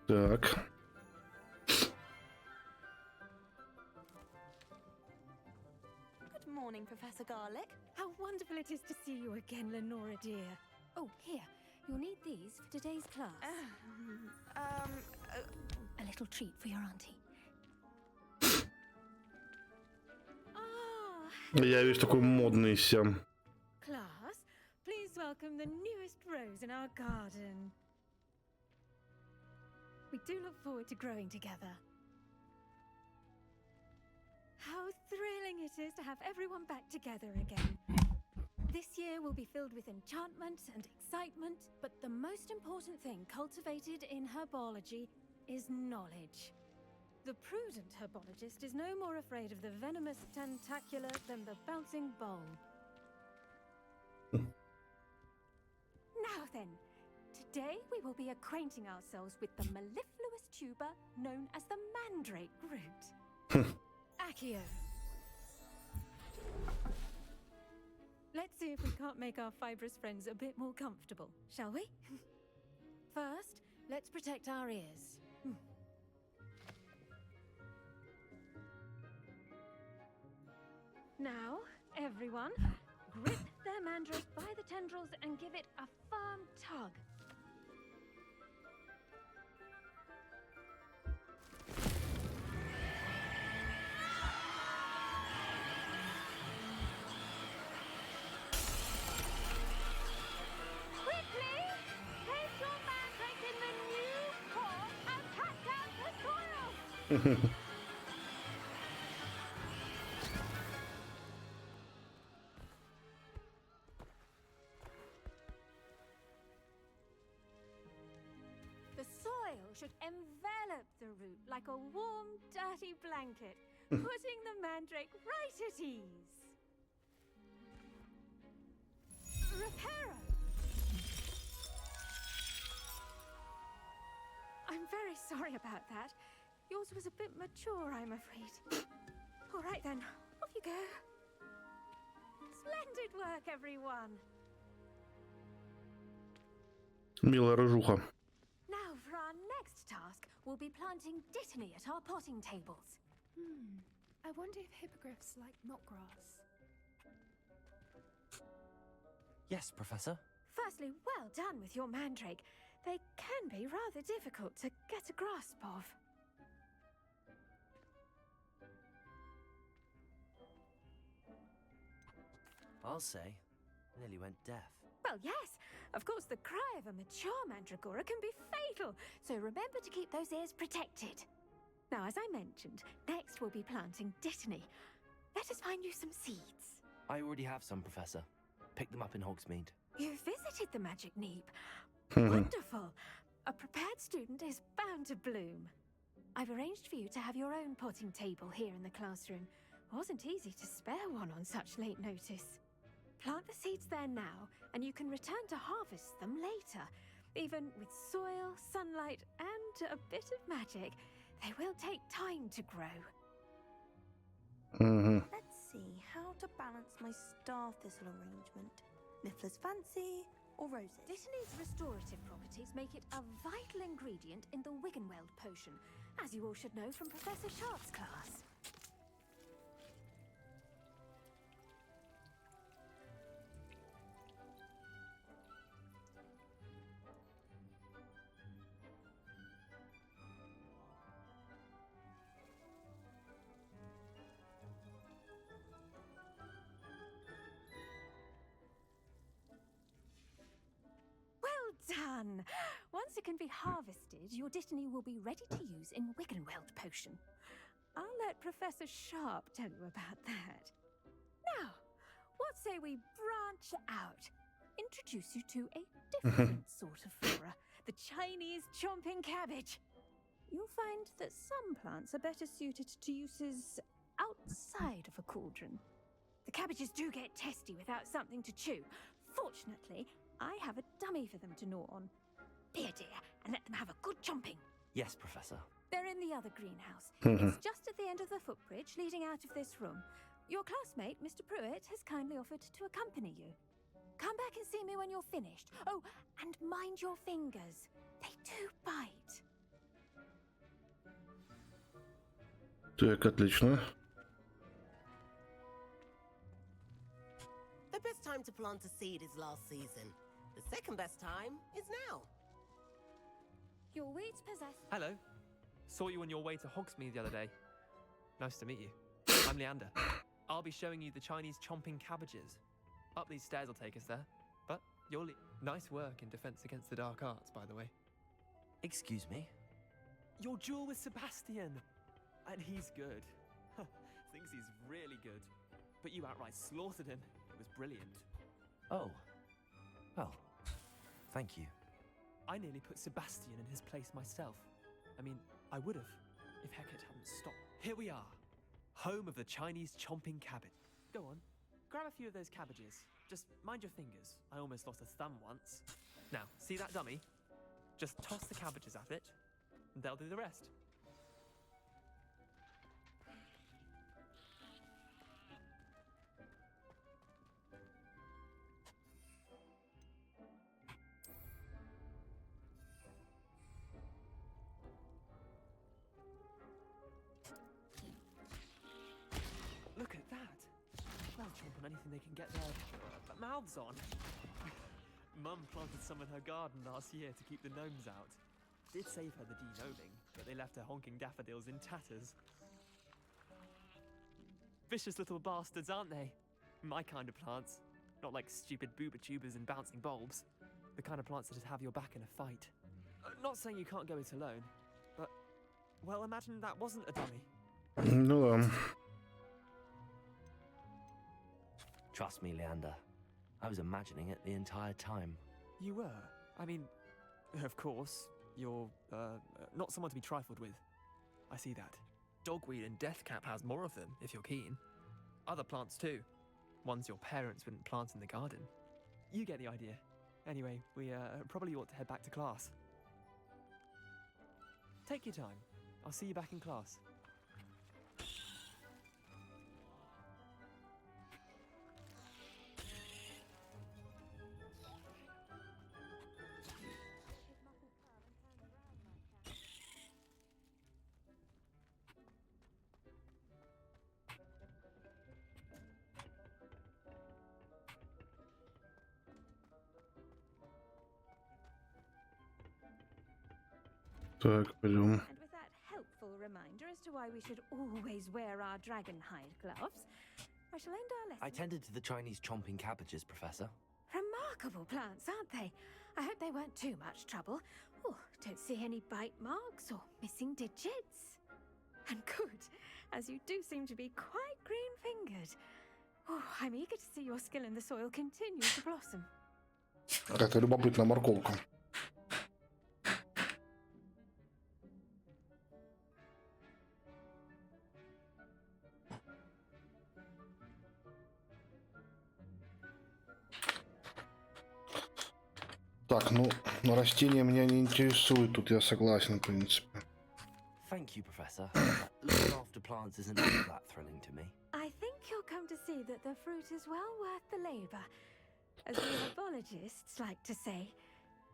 Так. Good morning, Professor Garlic. How wonderful it is to see you again, Lenora dear. Oh, here. You'll need these for today's class. A little treat for your auntie. Я весь такой модный сям. Class, please welcome the newest rose in our garden. We do look forward to growing together. How thrilling it is to have everyone back together again. This year will be filled with enchantment and excitement, but the most important thing cultivated in herbology is knowledge. The prudent herbologist is no more afraid of the venomous tentacular than the bouncing bowl. Now then, today we will be acquainting ourselves with the mellifluous tuber known as the mandrake root. Accio. Let's see if we can't make our fibrous friends a bit more comfortable, shall we? First, let's protect our ears. Now, everyone, grip their mandrake by the tendrils and give it a firm tug. Quickly, place your mandrake in the new pot and pat down the soil. The soil should envelop the root like a warm, dirty blanket, putting the mandrake right at ease. Reparo! I'm very sorry about that. Yours was a bit mature, I'm afraid. All right then, off you go. Splendid work, everyone. Милая рыжуха. Now for our next task, we'll be planting dittany at our potting tables. I wonder if hippogriffs like knotgrass. Yes, Professor. Firstly, well done with your mandrake. They can be rather difficult to get a grasp of. I'll say, nearly went deaf. Well, yes. Of course, the cry of a mature mandragora can be fatal, so remember to keep those ears protected. Now, as I mentioned, next we'll be planting dittany. Let us find you some seeds. I already have some, Professor. Picked them up in Hogsmeade. You visited the Magic Neep. Wonderful. A prepared student is bound to bloom. I've arranged for you to have your own potting table here in the classroom. Wasn't easy to spare one on such late notice. Plant the seeds there now, and you can return to harvest them later. Even with soil, sunlight, and a bit of magic, they will take time to grow. Let's see how to balance my star thistle arrangement. Niffler's fancy or roses? Dittany's restorative properties make it a vital ingredient in the Wiggenweld potion, as you all should know from Professor Sharp's class. Done! Once Once it can be harvested, your destiny will be ready to use in Wiggenweld potion. I'll let Professor Sharp tell you about that. Now, what say we branch out? Introduce you to a different sort of flora, the Chinese chomping cabbage. You'll find that some plants are better suited to uses outside of a cauldron. The cabbages do get testy without something to chew. Fortunately, I have a dummy for them to gnaw on. Be a dear and let them have a good chomping. Yes, Professor. They're in the other greenhouse. It's just at the end of the footbridge leading out of this room. Your classmate, Mr. Pruitt, has kindly offered to accompany you. Come back and see me when you're finished. Oh, and mind your fingers. They do bite. Так, отлично. The best time to plant a seed is last season. The second best time is now. Your weeds possess... Hello. Saw you on your way to Hogsmeade the other day. Nice to meet you. I'm Leander. I'll be showing you the Chinese chomping cabbages. Up these stairs will take us there. But you're nice work in defense against the dark arts, by the way. Excuse me? Your duel with Sebastian. And he's good. Thinks he's really good. But you outright slaughtered him. It was brilliant. Oh. Well, thank you. I nearly put Sebastian in his place myself. I mean, I would have, if Hecate hadn't stopped. Here we are. Home of the Chinese chomping cabbage. Go on, grab a few of those cabbages. Just mind your fingers. I almost lost a thumb once. Now, see that dummy? Just toss the cabbages at it, and they'll do the rest. Look at that! They'll chomp on anything they can get their mouths on. Mum planted some in her garden last year to keep the gnomes out. Did save her the de-gnoming, but they left her honking daffodils in tatters. Vicious little bastards, aren't they? My kind of plants. Not like stupid booba tubers and bouncing bulbs. The kind of plants that just have your back in a fight. Not saying you can't go it alone, but... well, imagine that wasn't a dummy. Ну, Trust me, Leander. I was imagining it the entire time. You were? I mean, of course, you're, not someone to be trifled with. I see that. Dogweed and deathcap has more of them, if you're keen. Other plants too. Ones your parents wouldn't plant in the garden. You get the idea. Anyway, we, probably ought to head back to class. Take your time. I'll see you back in class. так, пойдем. And with that helpful reminder as to why we should always wear our dragonhide gloves, I shall end our lesson. I tended to the Chinese chomping cabbages, Professor. Remarkable plants, aren't they? I hope they weren't too much trouble. Oh, don't see any bite marks or missing digits. And good, as you do seem to be quite green-fingered. Oh, I'm eager to see your skill in the soil continue to blossom. Какая-то любопытная морковка. Так, ну, растения меня не интересуют, тут я согласен, в принципе. Thank you, Professor. Looking after plants isn't all that thrilling to me. I think you'll come to see that the fruit is well worth the labor. As we herbologists like to say,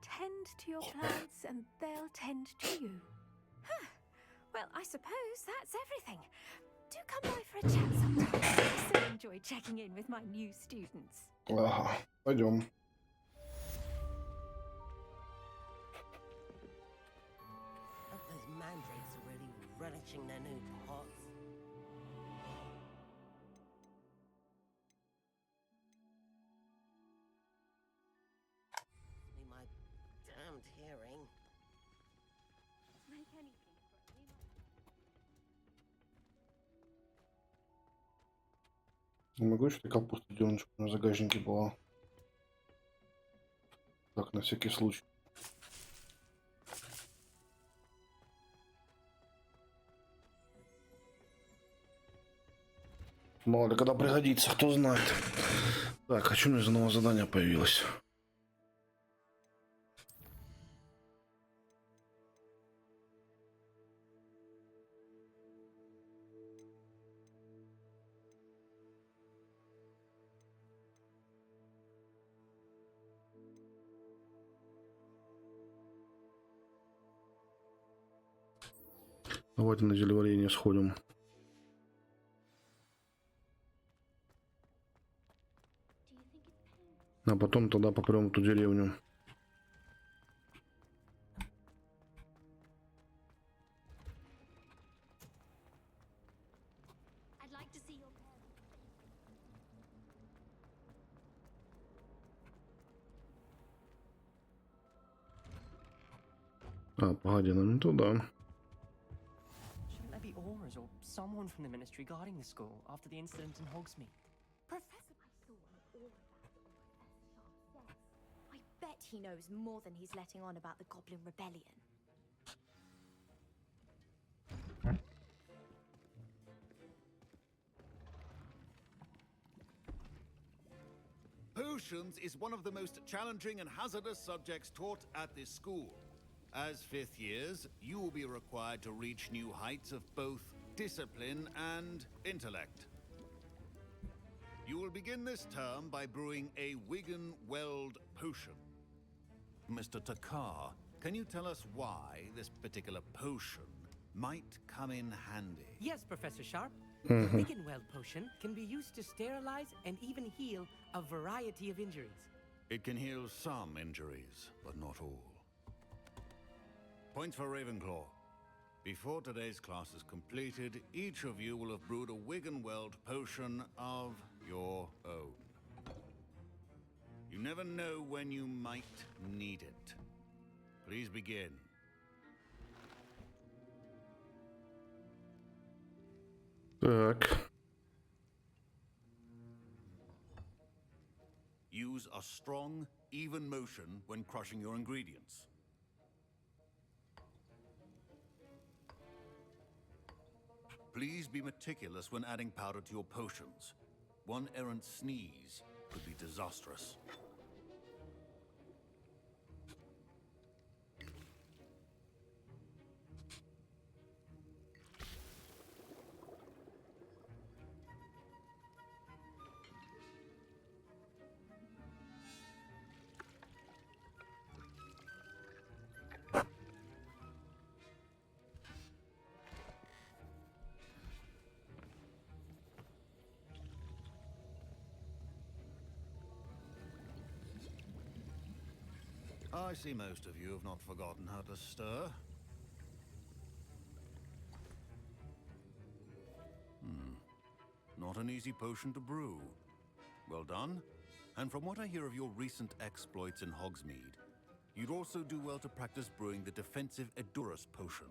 tend to your plants and they'll tend to you. Huh. Well, I suppose that's everything. Do come by for a chat sometime. I so enjoy checking in with my new students. Ага, пойдем. Those mandrakes are really relishing their new pots. My damned hearing. like anything from me. Не могу, что капусту делать, чтобы на загажнике была. Так, на всякий случай. Мало ли, когда пригодится, кто знает. Так, а что у меня за новое задание появилось? Давайте на зельеварение сходим. А потом тогда попрем в ту деревню. I'd like to see your parents. А, погоди, ну не туда. Shouldn't there be auras or someone from the ministry guarding the school after the incident in Hogsmeade? Professor, I saw an aura from Professor Sharp's desk. I bet he knows more than he's letting on about the Goblin Rebellion. Potions is one of the most challenging and hazardous subjects taught at this school. As fifth years, you will be required to reach new heights of both discipline and intellect. You will begin this term by brewing a Wigan-Weld potion. Mr. Takar, can you tell us why this particular potion might come in handy? Yes, Professor Sharp. Mhm. The Wigan-Weld potion can be used to sterilize and even heal a variety of injuries. It can heal some injuries, but not all. Points for Ravenclaw. Before today's class is completed, each of you will have brewed a Wigan-Weld potion of your own. You never know when you might need it. Please begin. Так. Use a strong, even motion when crushing your ingredients. Please be meticulous when adding powder to your potions. One errant sneeze could be disastrous. I see most of you have not forgotten how to stir. Not an easy potion to brew. Well done. And from what I hear of your recent exploits in Hogsmeade, you'd also do well to practice brewing the defensive Edurus potion.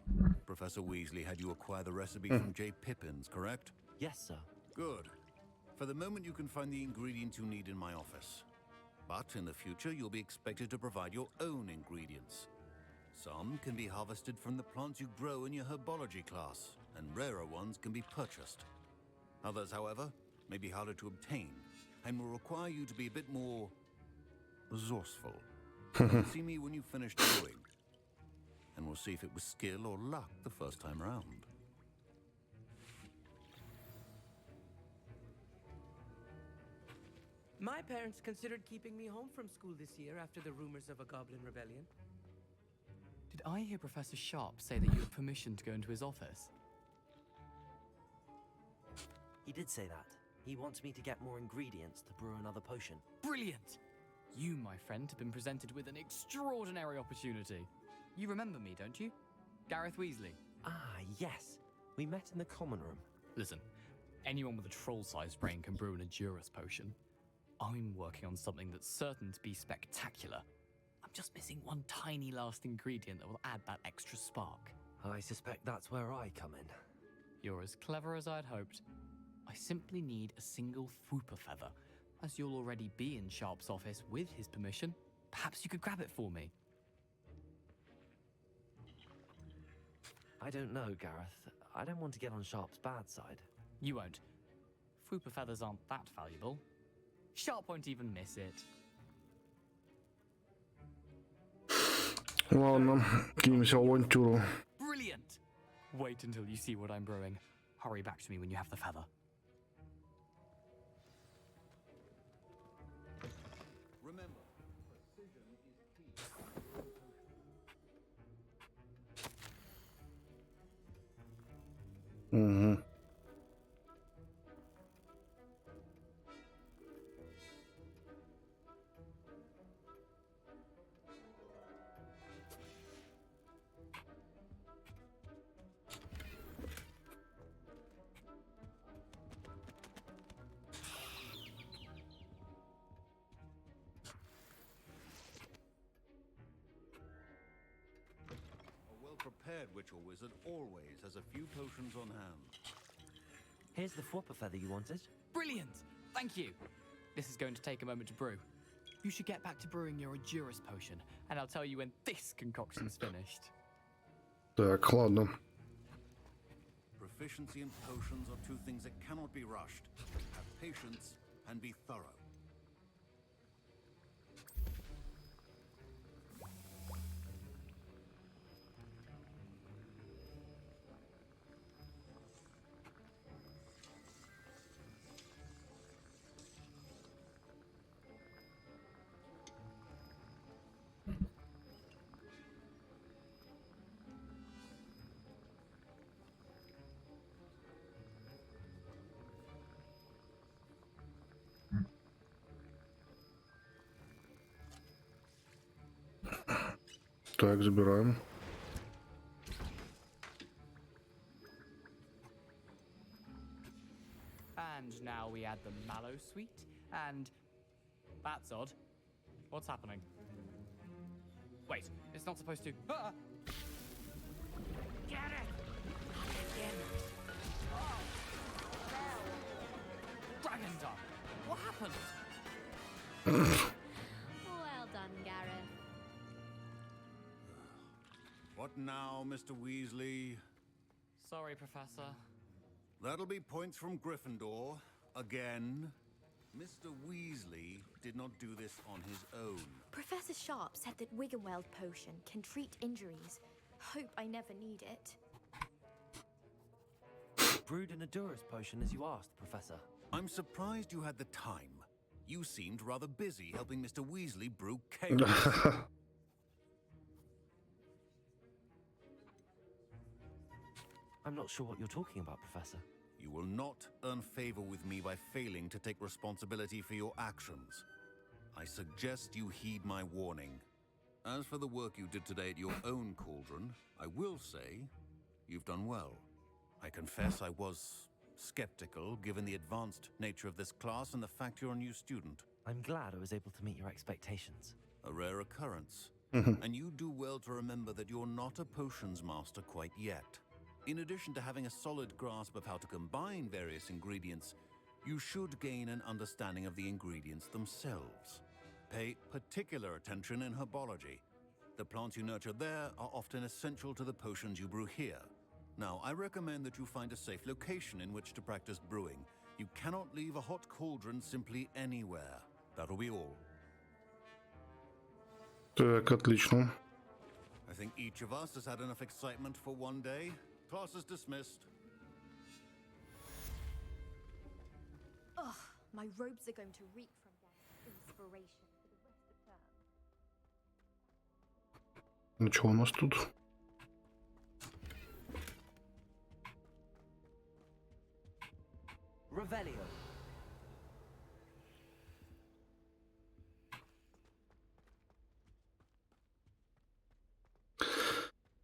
Professor Weasley had you acquire the recipe from J. Pippin's, correct? Yes, sir. Good. For the moment, you can find the ingredients you need in my office. But in the future, you'll be expected to provide your own ingredients. Some can be harvested from the plants you grow in your herbology class, and rarer ones can be purchased. Others, however, may be harder to obtain, and will require you to be a bit more resourceful. See me when you've finished brewing, and we'll see if it was skill or luck the first time round. My parents considered keeping me home from school this year after the rumors of a Goblin Rebellion. Did I hear Professor Sharp say that you had permission to go into his office? He did say that. He wants me to get more ingredients to brew another potion. Brilliant! You, my friend, have been presented with an extraordinary opportunity. You remember me, don't you? Gareth Weasley. Ah, yes. We met in the common room. Listen, anyone with a troll-sized brain can brew an Edurus potion. I'm working on something that's certain to be spectacular. I'm just missing one tiny last ingredient that will add that extra spark. I suspect that's where I come in. You're as clever as I'd hoped. I simply need a single Fwooper feather. As you'll already be in Sharp's office with his permission, perhaps you could grab it for me. I don't know, Gareth. I don't want to get on Sharp's bad side. You won't. Fwooper feathers aren't that valuable. Sharp won't even miss it. Ладно, кинемся в авантюру. Brilliant! Wait until you see what I'm brewing. Hurry back to me when you have the feather. Remember, precision is key. Угу. A well-prepared witch or wizard always has a few potions on hand. Here's the Fwooper feather you wanted. Brilliant! Thank you. This is going to take a moment to brew. You should get back to brewing your Adurus potion, and I'll tell you when this concoction's finished. Так, ладно. Proficiency and potions are two things that cannot be rushed. Have patience and be thorough. Так, забираем. And now we add the mallow sweet, and that's odd. What's happening? Wait, it's not supposed to. Ah! Get it! Oh! Dragon Dog! What happened? Well done, Gareth. What now, Mr. Weasley? Sorry, Professor. That'll be points from Gryffindor. Again. Mr. Weasley did not do this on his own. Professor Sharp said that Wiggenweld potion can treat injuries. Hope I never need it. Brewed an Adurus potion as you asked, Professor. I'm surprised you had the time. You seemed rather busy helping Mr. Weasley brew chaos. I'm not sure what you're talking about, Professor. You will not earn favor with me by failing to take responsibility for your actions. I suggest you heed my warning. As for the work you did today at your own cauldron, I will say you've done well. I confess I was skeptical, given the advanced nature of this class and the fact you're a new student. I'm glad I was able to meet your expectations. A rare occurrence. And you do well to remember that you're not a potions master quite yet. In addition to having a solid grasp of how to combine various ingredients, you should gain an understanding of the ingredients themselves. Pay particular attention in herbology. The plants you nurture there are often essential to the potions you brew here. Now, I recommend that you find a safe location in which to practice brewing. You cannot leave a hot cauldron simply anywhere. That'll be all. Так, отлично. I think each of us has had enough excitement for one day. Class is dismissed. Ugh, my robes are going to reek from that inspiration for the rest of term. Ну что у нас тут? Revelio.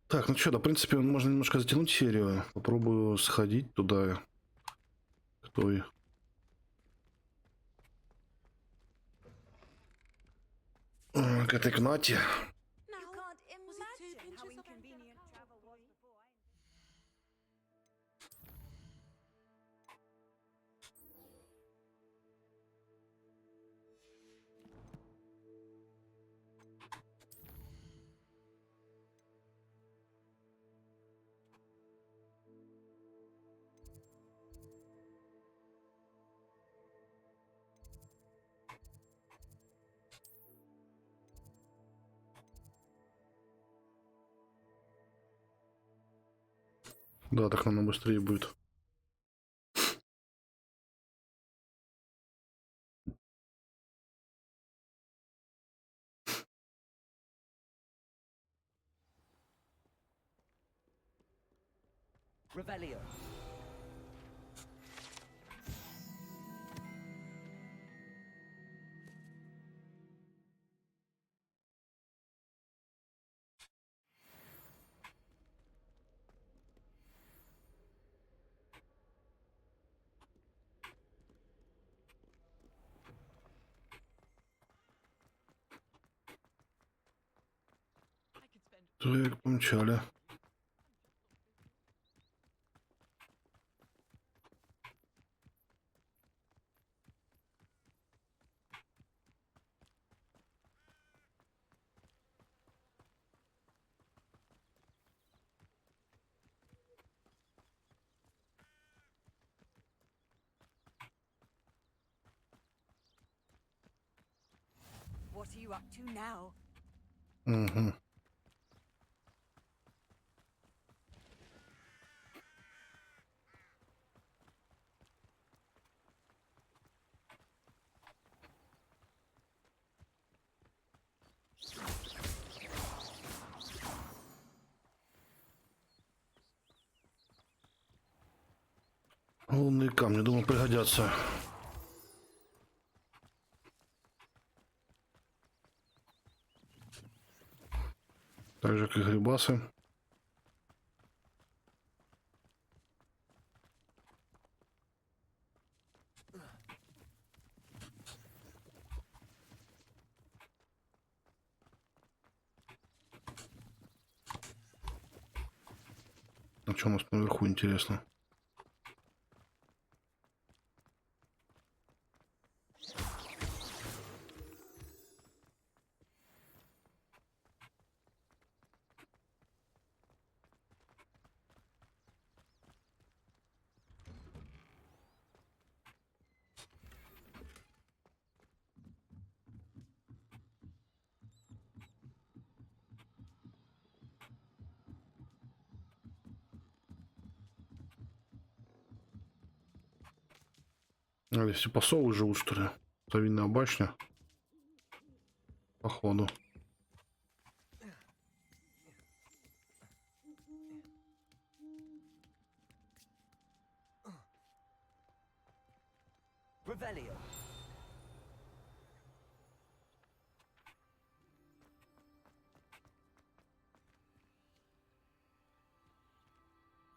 Так, ну что, да, в принципе, можно немножко затянуть серию. Попробую сходить туда. К той. К этой Кнате. You can't imagine how inconvenient travel was before I... Да, так намного быстрее будет. Revelio. Так, помчали. What are you up to now? Угу. Лунные камни, думаю, пригодятся. Так же, как и грибасы. А что у нас наверху, интересно? А здесь типа совы живут, что ли? Совиная башня. Походу. Revelio.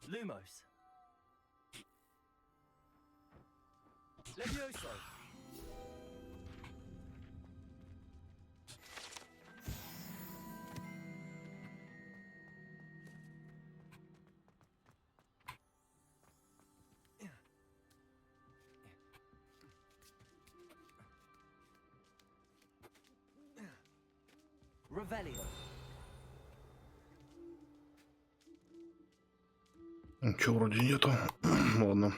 Lumos. Levioso. Revelio. Ничего вроде нету. Ладно.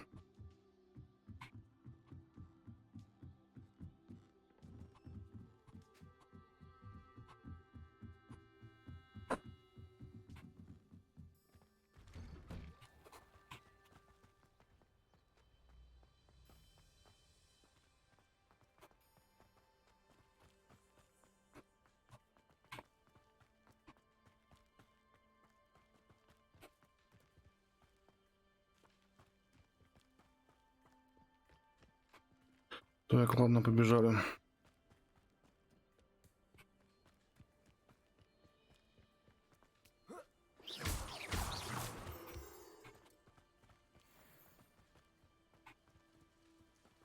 Так, ладно, побежали.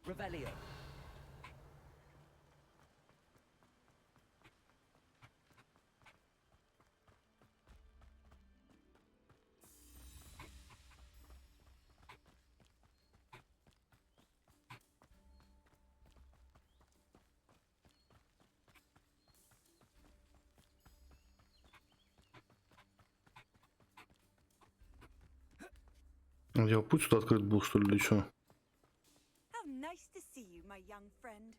Revelio. Я путь сюда открыт был, что ли, или что? How nice to see you, my young friend.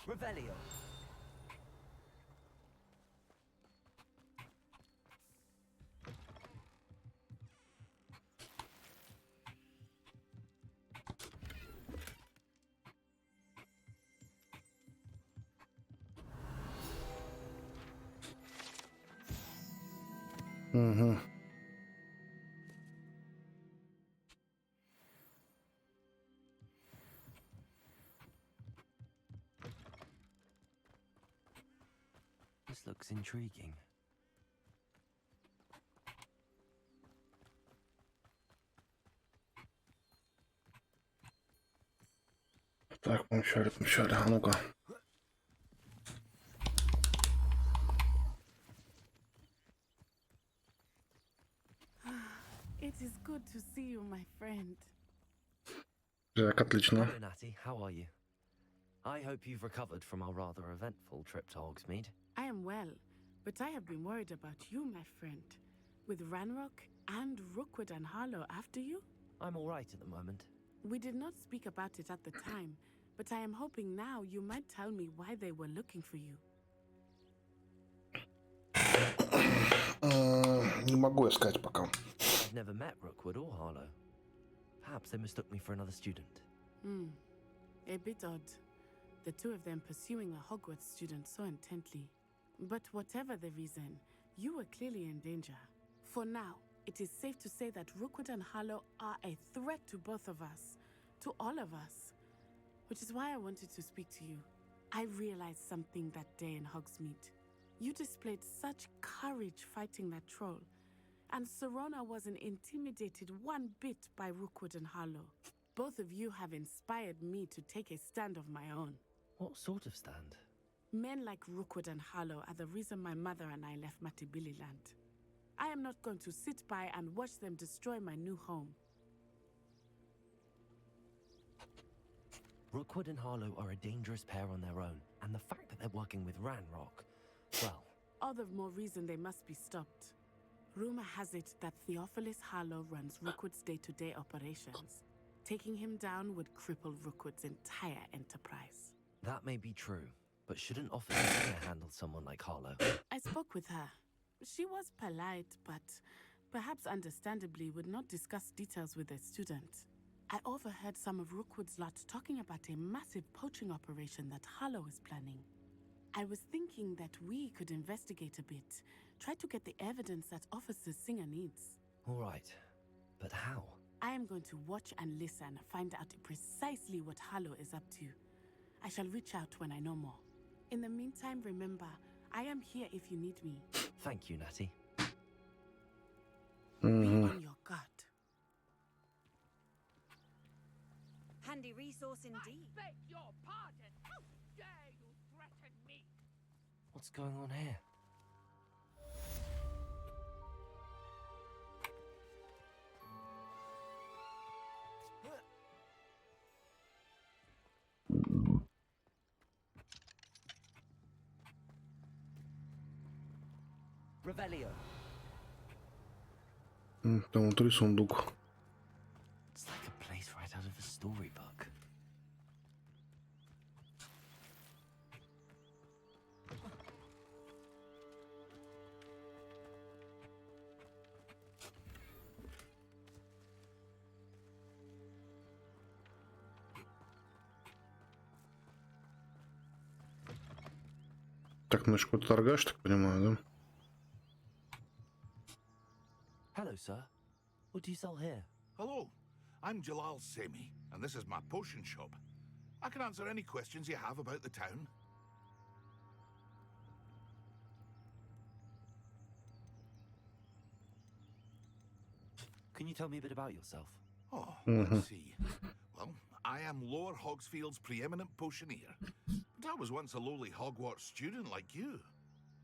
Revelio. Угу. This looks intriguing. Так, помчали. А ну-ка. It is good to see you, my friend. Так, отлично. Hello, Natty. How are you? I hope you've recovered from our rather eventful trip to Hogsmeade. I am well, but I have been worried about you, my friend. With Ranrock and Rookwood and Harlow after you? I'm all right at the moment. We did not speak about it at the time, but I am hoping now you might tell me why they were looking for you. Не могу искать пока. I've never met Rookwood or Harlow. Perhaps they mistook me for another student. A bit odd. The two of them pursuing a Hogwarts student so intently. But whatever the reason, you were clearly in danger. For now, it is safe to say that Rookwood and Harlow are a threat to both of us. To all of us. Which is why I wanted to speak to you. I realized something that day in Hogsmeade. You displayed such courage fighting that troll. And Serona wasn't intimidated one bit by Rookwood and Harlow. Both of you have inspired me to take a stand of my own. What sort of stand? Men like Rookwood and Harlow are the reason my mother and I left Matibili land. I am not going to sit by and watch them destroy my new home. Rookwood and Harlow are a dangerous pair on their own, and the fact that they're working with Ranrock, well... All the more reason they must be stopped. Rumor has it that Theophilus Harlow runs Rookwood's day-to-day operations. Taking him down would cripple Rookwood's entire enterprise. That may be true, but shouldn't Officer handle someone like Harlow? I spoke with her. She was polite, but perhaps understandably would not discuss details with a student. I overheard some of Rookwood's lot talking about a massive poaching operation that Harlow is planning. I was thinking that we could investigate a bit, try to get the evidence that Officer Singer needs. All right, but how? I am going to watch and listen, find out precisely what Harlow is up to. I shall reach out when I know more. In the meantime, remember, I am here if you need me. Thank you, Natty. Be on your guard. Handy resource indeed. I beg your pardon. How dare you threaten me? What's going on here? Revelio. Там внутри сундук. It's like a place right out of a storybook. Так, ну что-то торгаш, так понимаю, да? Hello, sir. What do you sell here? Hello, I'm Jalal Semi, and this is my potion shop. I can answer any questions you have about the town. Can you tell me a bit about yourself? Oh, let's see. Well, I am Lower Hogsfield's preeminent potioneer. But I was once a lowly Hogwarts student like you.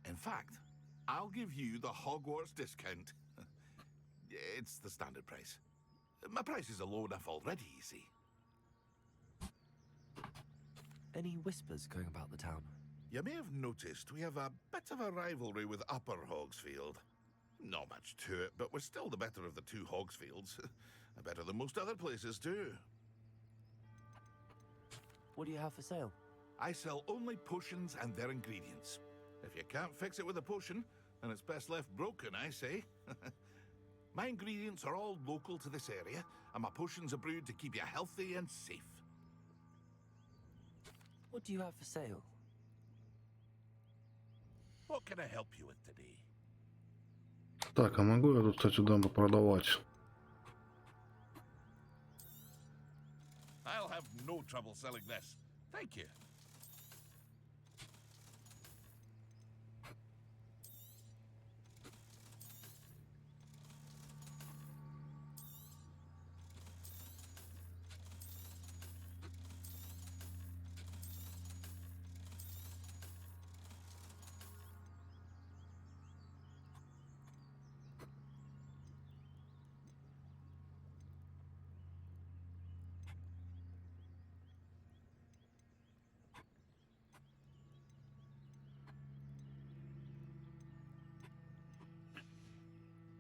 In fact, I'll give you the Hogwarts discount. It's the standard price. My prices are low enough already, you see. Any whispers going about the town? You may have noticed we have a bit of a rivalry with Upper Hogsfield. Not much to it, but we're still the better of the two Hogsfields. Better than most other places, too. What do you have for sale? I sell only potions and their ingredients. If you can't fix it with a potion, then it's best left broken, I say. My ingredients are all local to this area, and my potions are brewed to keep you healthy and safe. What do you have for sale? What can I help you with today? Так, а могу я тут, кстати, дамбу продавать? I'll have no trouble selling this. Thank you.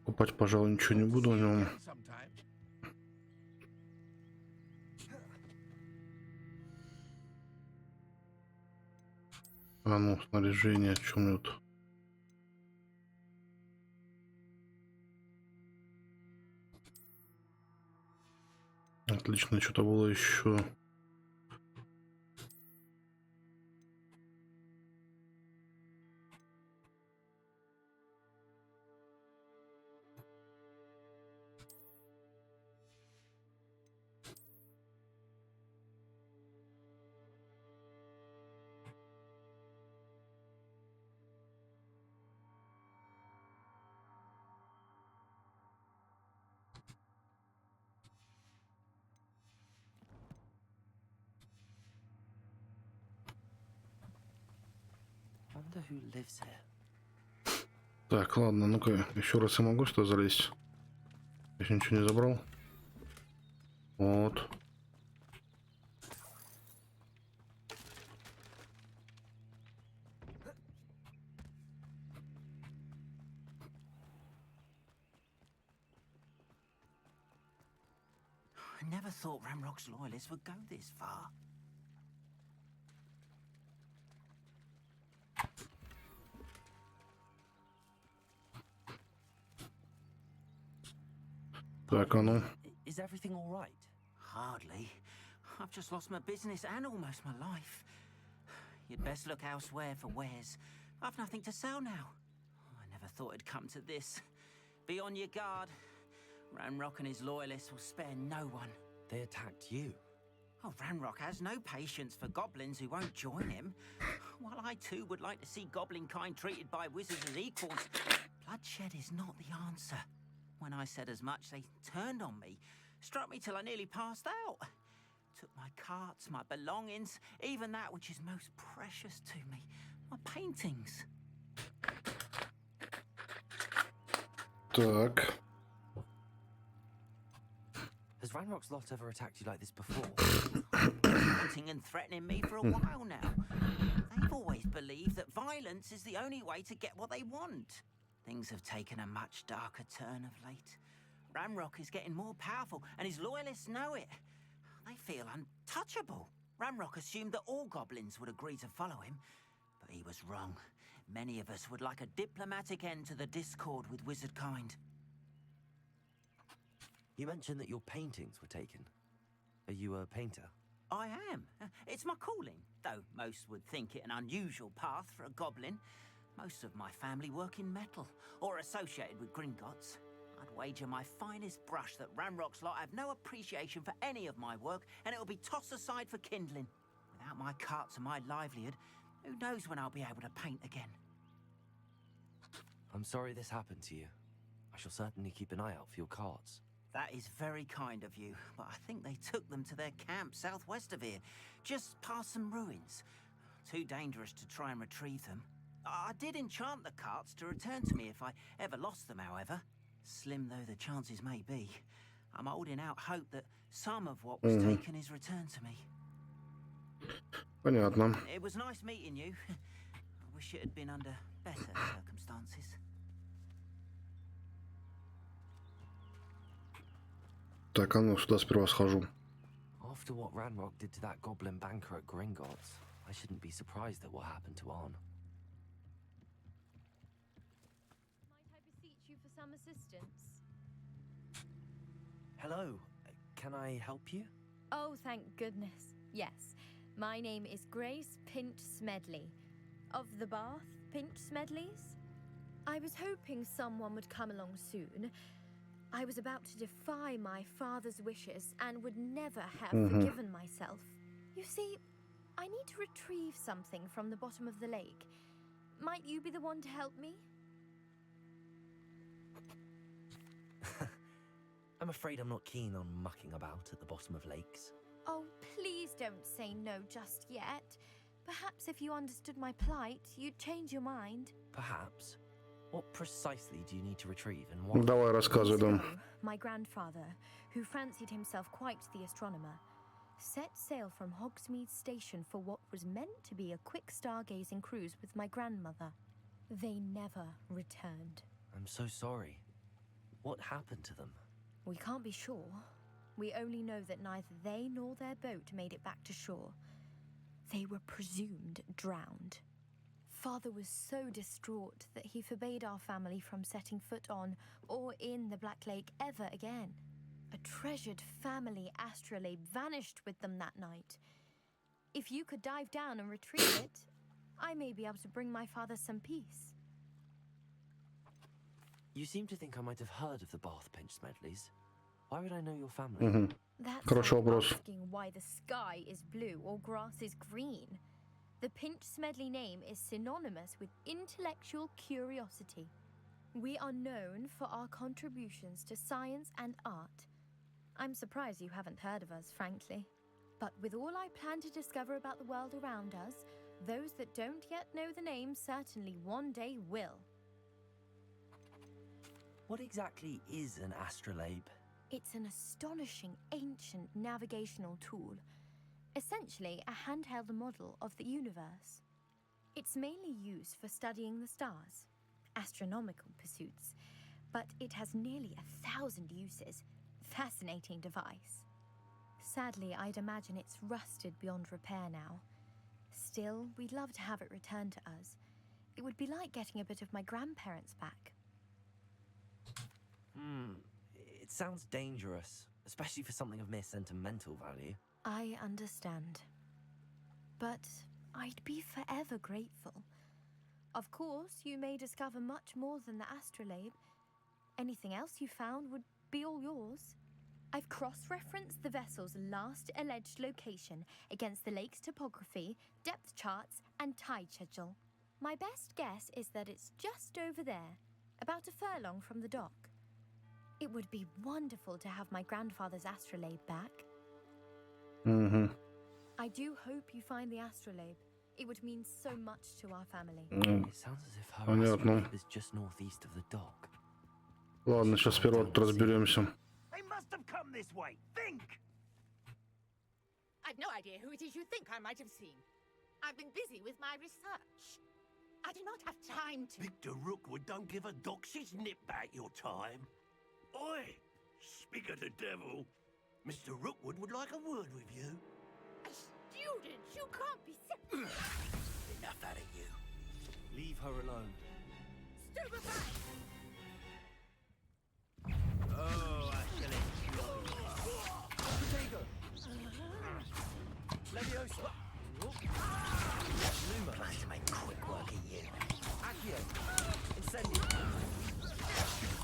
Покупать, пожалуй, ничего не буду на нем. А ну, снаряжение, о чем тут? Отлично, что-то было еще. Wonder who lives here. Так, ладно, ну-ка, еще раз я могу что залезть? Я ничего не забрал. Вот. I never thought Ramrock's loyalists would go this far. Так, а ну. Is everything all right? Hardly. I've just lost my business and almost my life. You'd best look elsewhere for wares. I've nothing to sell now. I never thought it'd come to this. Be on your guard. Ramrock and his loyalists will spare no one. They attacked you. Oh, Ramrock has no patience for goblins who won't join him. While I too would like to see goblin kind treated by wizards as equals, bloodshed is not the answer. When I said as much, they turned on me, struck me till I nearly passed out. Took my carts, my belongings, even that which is most precious to me, my paintings. Так. Has Ranrock's lot ever attacked you like this before? Taunting and threatening me for a while now. They've always believed that violence is the only way to get what they want. Things have taken a much darker turn of late. Ramrock is getting more powerful, and his loyalists know it. They feel untouchable. Ramrock assumed that all goblins would agree to follow him, but he was wrong. Many of us would like a diplomatic end to the discord with wizard kind. You mentioned that your paintings were taken. Are you a painter? I am. It's my calling, though most would think it an unusual path for a goblin. Most of my family work in metal, or associated with Gringotts. I'd wager my finest brush that Ramrock's lot have no appreciation for any of my work, and it'll be tossed aside for kindling. Without my carts and my livelihood, who knows when I'll be able to paint again? I'm sorry this happened to you. I shall certainly keep an eye out for your carts. That is very kind of you, but I think they took them to their camp southwest of here, just past some ruins. Too dangerous to try and retrieve them. I did enchant the carts to return to me if I ever lost them, however. Slim though the chances may be, I'm holding out hope that some of what was taken is returned to me. Понятно. It was nice meeting you. I wish it had been under better circumstances. Так, а ну сюда сперва схожу. After what Ranrock did to that goblin banker at Gringotts, I shouldn't be surprised at what happened to Arn. Might I beseech you for some assistance? Hello, can I help you? Oh, thank goodness. Yes. My name is Grace Pinch Smedley. Of the Bath Pinch Smedleys? I was hoping someone would come along soon. I was about to defy my father's wishes and would never have forgiven myself. You see, I need to retrieve something from the bottom of the lake. Might you be the one to help me? I'm afraid I'm not keen on mucking about at the bottom of lakes. Oh, please don't say no just yet. Perhaps if you understood my plight, you'd change your mind. Perhaps. What precisely do you need to retrieve and why? Давай, рассказывай, Дом. My grandfather, who fancied himself quite the astronomer, set sail from Hogsmeade Station for what was meant to be a quick stargazing cruise with my grandmother. They never returned. I'm so sorry. What happened to them? We can't be sure. We only know that neither they nor their boat made it back to shore. They were presumed drowned. Father was so distraught that he forbade our family from setting foot on or in the Black Lake ever again. A treasured family astrolabe vanished with them that night. If you could dive down and retrieve it, I may be able to bring my father some peace. You seem to think I might have heard of the Bath Pinch Smedleys. Why would I know your family? That's Хороший like вопрос. asking why the sky is blue or grass is green. The Pinch Smedley name is synonymous with intellectual curiosity. We are known for our contributions to science and art. I'm surprised you haven't heard of us, frankly. But with all I plan to discover about the world around us, those that don't yet know the name certainly one day will. What exactly is an astrolabe? It's an astonishing ancient navigational tool. Essentially, a handheld model of the universe. It's mainly used for studying the stars, astronomical pursuits, but it has nearly 1,000 uses. Fascinating device. Sadly, I'd imagine it's rusted beyond repair now. Still, we'd love to have it returned to us. It would be like getting a bit of my grandparents back. It sounds dangerous, especially for something of mere sentimental value. I understand. But I'd be forever grateful. Of course, you may discover much more than the astrolabe. Anything else you found would be all yours. I've cross-referenced the vessel's last alleged location against the lake's topography, depth charts, and tide schedule. My best guess is that it's just over there, about a furlong from the dock. It would be wonderful to have my grandfather's astrolabe back. I do hope you find the astrolabe. It would mean so much to our family. It sounds as if her Понятно. astrolabe is just northeast of the dock. Ладно, сейчас сперва тут разберемся. They must have come this way. Think! I've no idea who it is you think I might have seen. I've been busy with my research. I do not have time to... Victor Rookwood don't give a doxy's nip back your time. Oi! Speak of the devil. Mr. Rookwood would like a word with you. A student? You can't be... Enough out of you. Leave her alone. Stupefy! Oh, actually. Potato! Leviosa! Luma! Plan to make quick work of you. Accio! Incendio!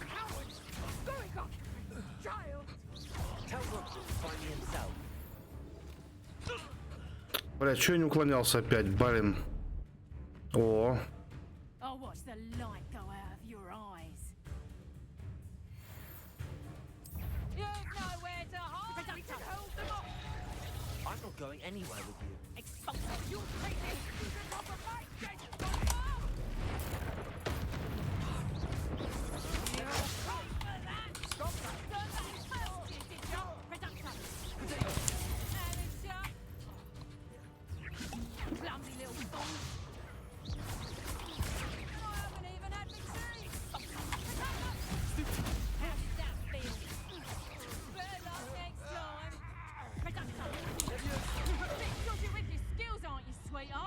Coward! Going up! Child! Tell Rookwood to find me himself. Бля, чё я не уклонялся опять, блин? О, I'll watch the light go out of your eyes. You've nowhere to hide. We can hold them off. I'm not going anywhere with you. Expulsive, you'll take this. You can rob a fight, Jason. Stop that. Clumsy little fool. I haven't even had me tea. How did that feel? Better luck next time. Because you're with your skills, aren't you, sweetheart?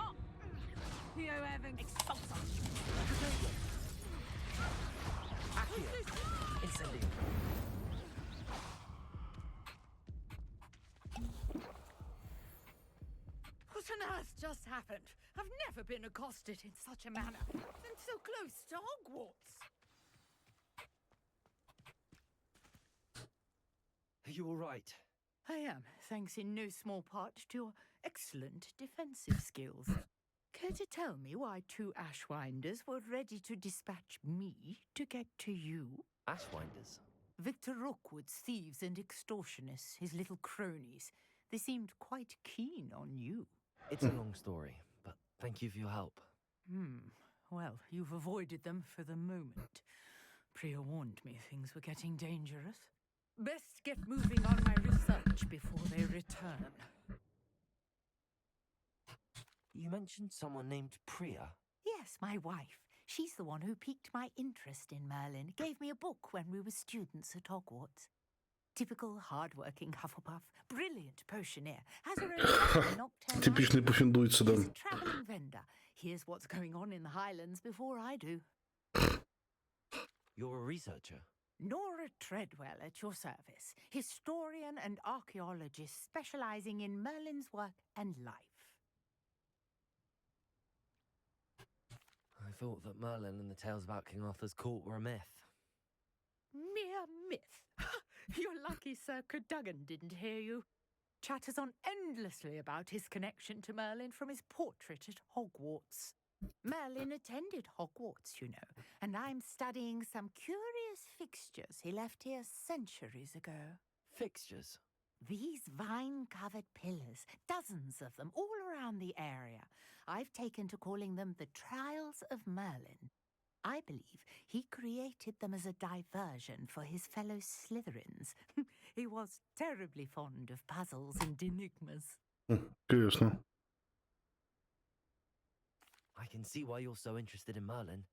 on earth just happened? I've never been accosted in such a manner, and so close to Hogwarts. Are you all right? I am, thanks in no small part to your excellent defensive skills. Care to tell me why 2 Ashwinders were ready to dispatch me to get to you? Ashwinders? Victor Rookwood's thieves and extortionists, his little cronies. They seemed quite keen on you. It's a long story, but thank you for your help. Well, you've avoided them for the moment. Priya warned me things were getting dangerous. Best get moving on my research before they return. You mentioned someone named Priya. Yes, my wife. She's the one who piqued my interest in Merlin. Gave me a book when we were students at Hogwarts. Typical hard-working Hufflepuff, brilliant potioneer, has her own nocturnal. Типичный пуффендуйца, да. He's a traveling vendor. Hears what's going on in the Highlands before I do. You're a researcher? Nora Treadwell at your service, historian and archaeologist specializing in Merlin's work and life. I thought that Merlin and the tales about King Arthur's court were a myth. Mere myth. You're lucky Sir Cadogan didn't hear you. Chatters on endlessly about his connection to Merlin from his portrait at Hogwarts. Merlin attended Hogwarts, you know, and I'm studying some curious fixtures he left here centuries ago. Fixtures? These vine-covered pillars, dozens of them, all around the area. I've taken to calling them the Trials of Merlin. I believe he created them as a diversion for his fellow Slytherins. He was terribly fond of puzzles and enigmas. Интересно. I can see why you're so interested in Merlin.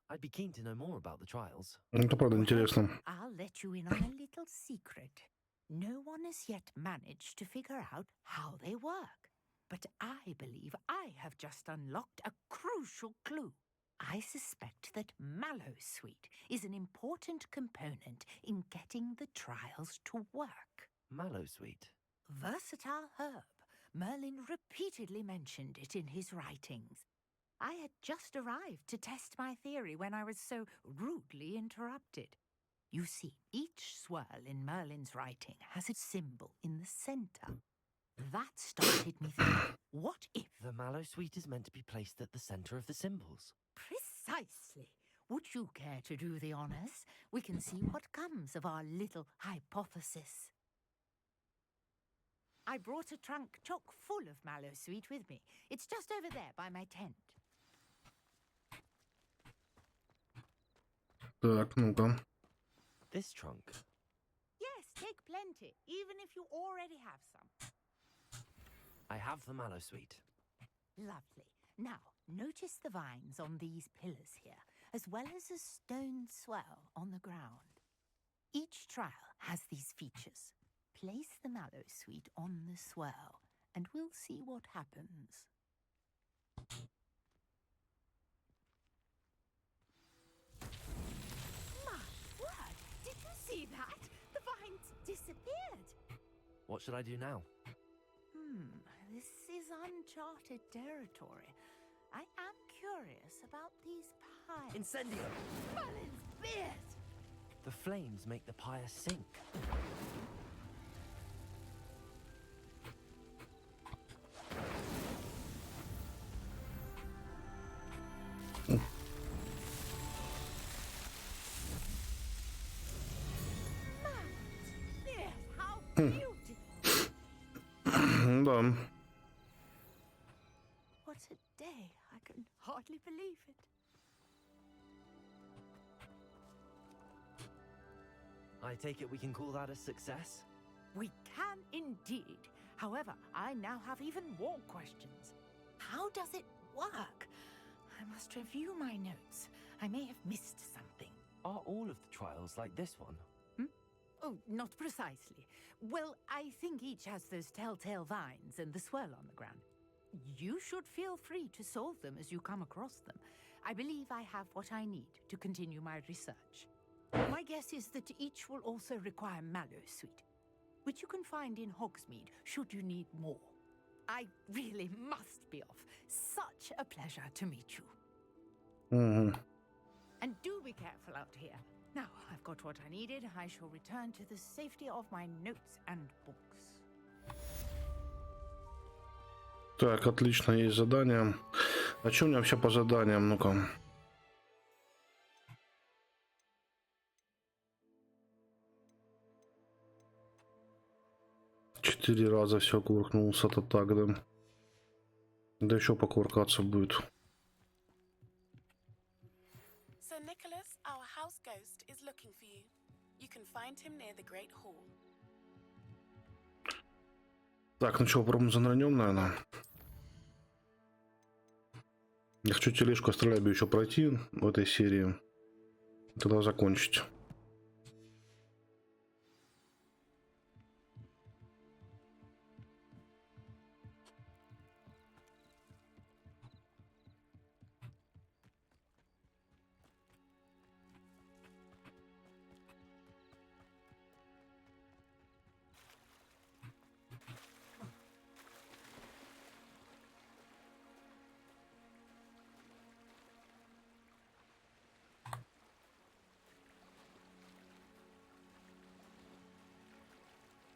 I'd be keen to know more about the trials. Это правда интересно. I'll let you in on a little secret. No one has yet managed to figure out how they work. But I believe I have just unlocked a crucial clue. I suspect that Mallowsweet is an important component in getting the trials to work. Mallowsweet? Versatile herb. Merlin repeatedly mentioned it in his writings. I had just arrived to test my theory when I was so rudely interrupted. You see, each swirl in Merlin's writing has a symbol in the center. That started me thinking, what if... The Mallowsweet is meant to be placed at the center of the symbols. Precisely. Would you care to do the honors? We can see what comes of our little hypothesis. I brought a trunk chock full of Mallowsweet with me. It's just over there by my tent. Так, ну-ка. This trunk? Yes, take plenty, even if you already have some. I have the Mallowsweet. Lovely. Now, notice the vines on these pillars here, as well as a stone swell on the ground. Each trial has these features. Place the Mallowsweet on the swirl, and we'll see what happens. My word! Did you see that? The vines disappeared. What should I do now? This is uncharted territory. I am curious about these pies. Incendio! Merlin's beard! The flames make the pyre sink. How beautiful! Да. What a day. I can hardly believe it. I take it we can call that a success? We can indeed. However, I now have even more questions. How does it work? I must review my notes. I may have missed something. Are all of the trials like this one? Oh, not precisely. Well, I think each has those telltale vines and the swirl on the ground. You should feel free to solve them as you come across them. I believe I have what I need to continue my research. My guess is that each will also require Mallowsweet, which you can find in Hogsmeade should you need more. I really must be off. Such a pleasure to meet you. And do be careful out here. Now, I've got what I needed. I shall return to the safety of my notes and books. Так, отлично, есть задание. А что у меня вообще по заданиям? Ну-ка. Четыре раза все кувыркнулся, это так, да? Да еще покувыркаться будет. Sir Nicholas, our house ghost, is looking for you. You can find him near the Great Hall. Так, ну что, попробуем занырнем, наверное. Я хочу тележку астролябию еще пройти в этой серии. Тогда закончить.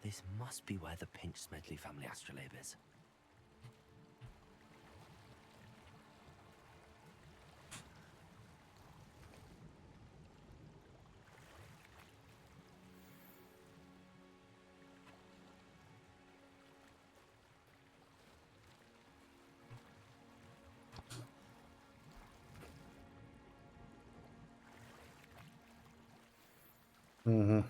This must be where the Pinch Smedley family astrolabe is. Угу.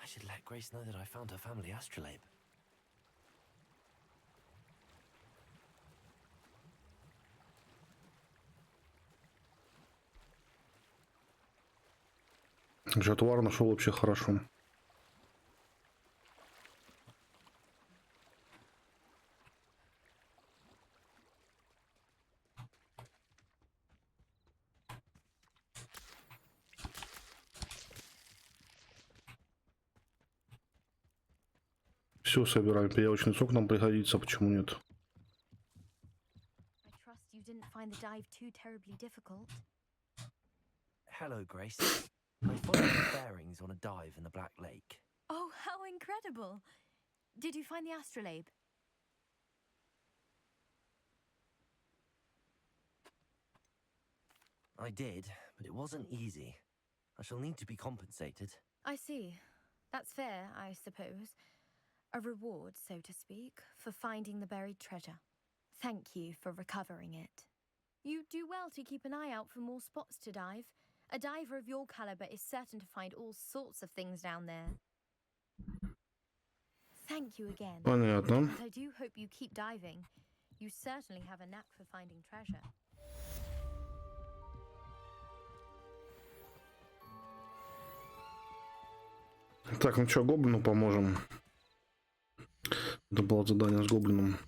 I should let Grace know that I found her family astrolabe. Жатвар нашел вообще хорошо. Все собираем. Пиявочный сок нам пригодится, почему нет? I trust you didn't find the dive too terribly difficult. Hello, Grace. I followed the bearings on a dive in the Black Lake. Oh, how incredible! Did you find the astrolabe? I did, but it wasn't easy. I shall need to be compensated. I see. That's fair, I suppose. A reward, so to speak, for finding the buried treasure. Thank you for recovering it. You do well to keep an eye out for more spots to dive. A diver of your caliber is certain to find all sorts of things down there. Thank you again. Понятно. And I do hope you keep diving. You certainly have a knack for finding treasure. Так, ну что, гоблину поможем. Это было задание с гоблином.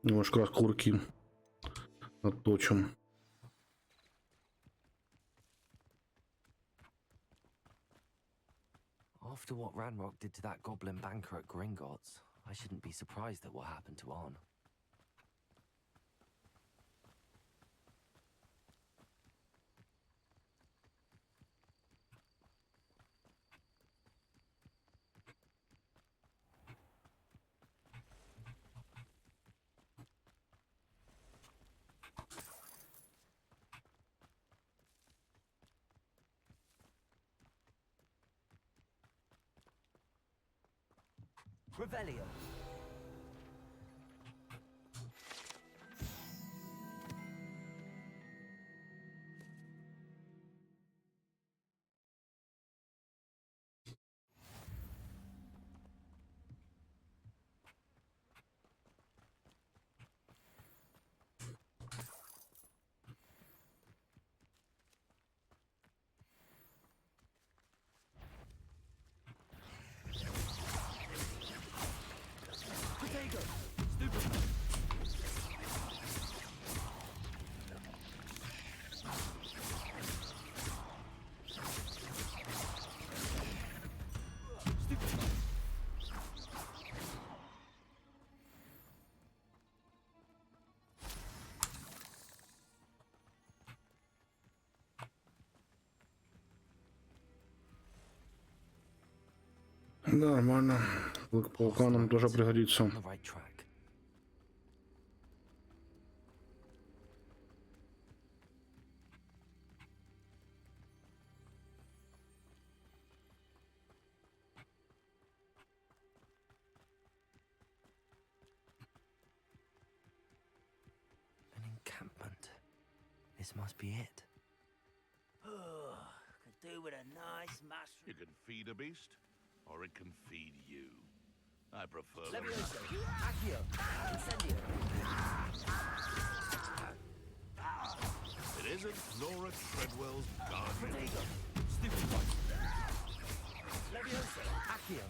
Немножко раз курки отточим. After what Ranrock did to that goblin banker at Gringotts, I shouldn't be surprised at what happened to Arn. Revelio. Нормально. Клык паука нам тоже пригодится. An encampment. This must be it. Could do with a nice mushroom. You can feed a beast, or it can feed you. I prefer. Levioso, Accio, Incendio. It isn't Nora Treadwell's garden. Protego, stupid one. Levioso, Accio.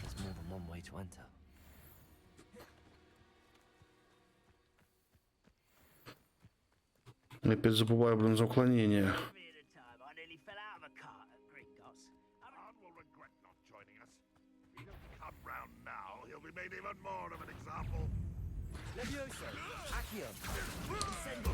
There's more than one way to enter. Опять забываю, блин, за уклонение. Made even more of an example. Levioso, Accio, Incendio.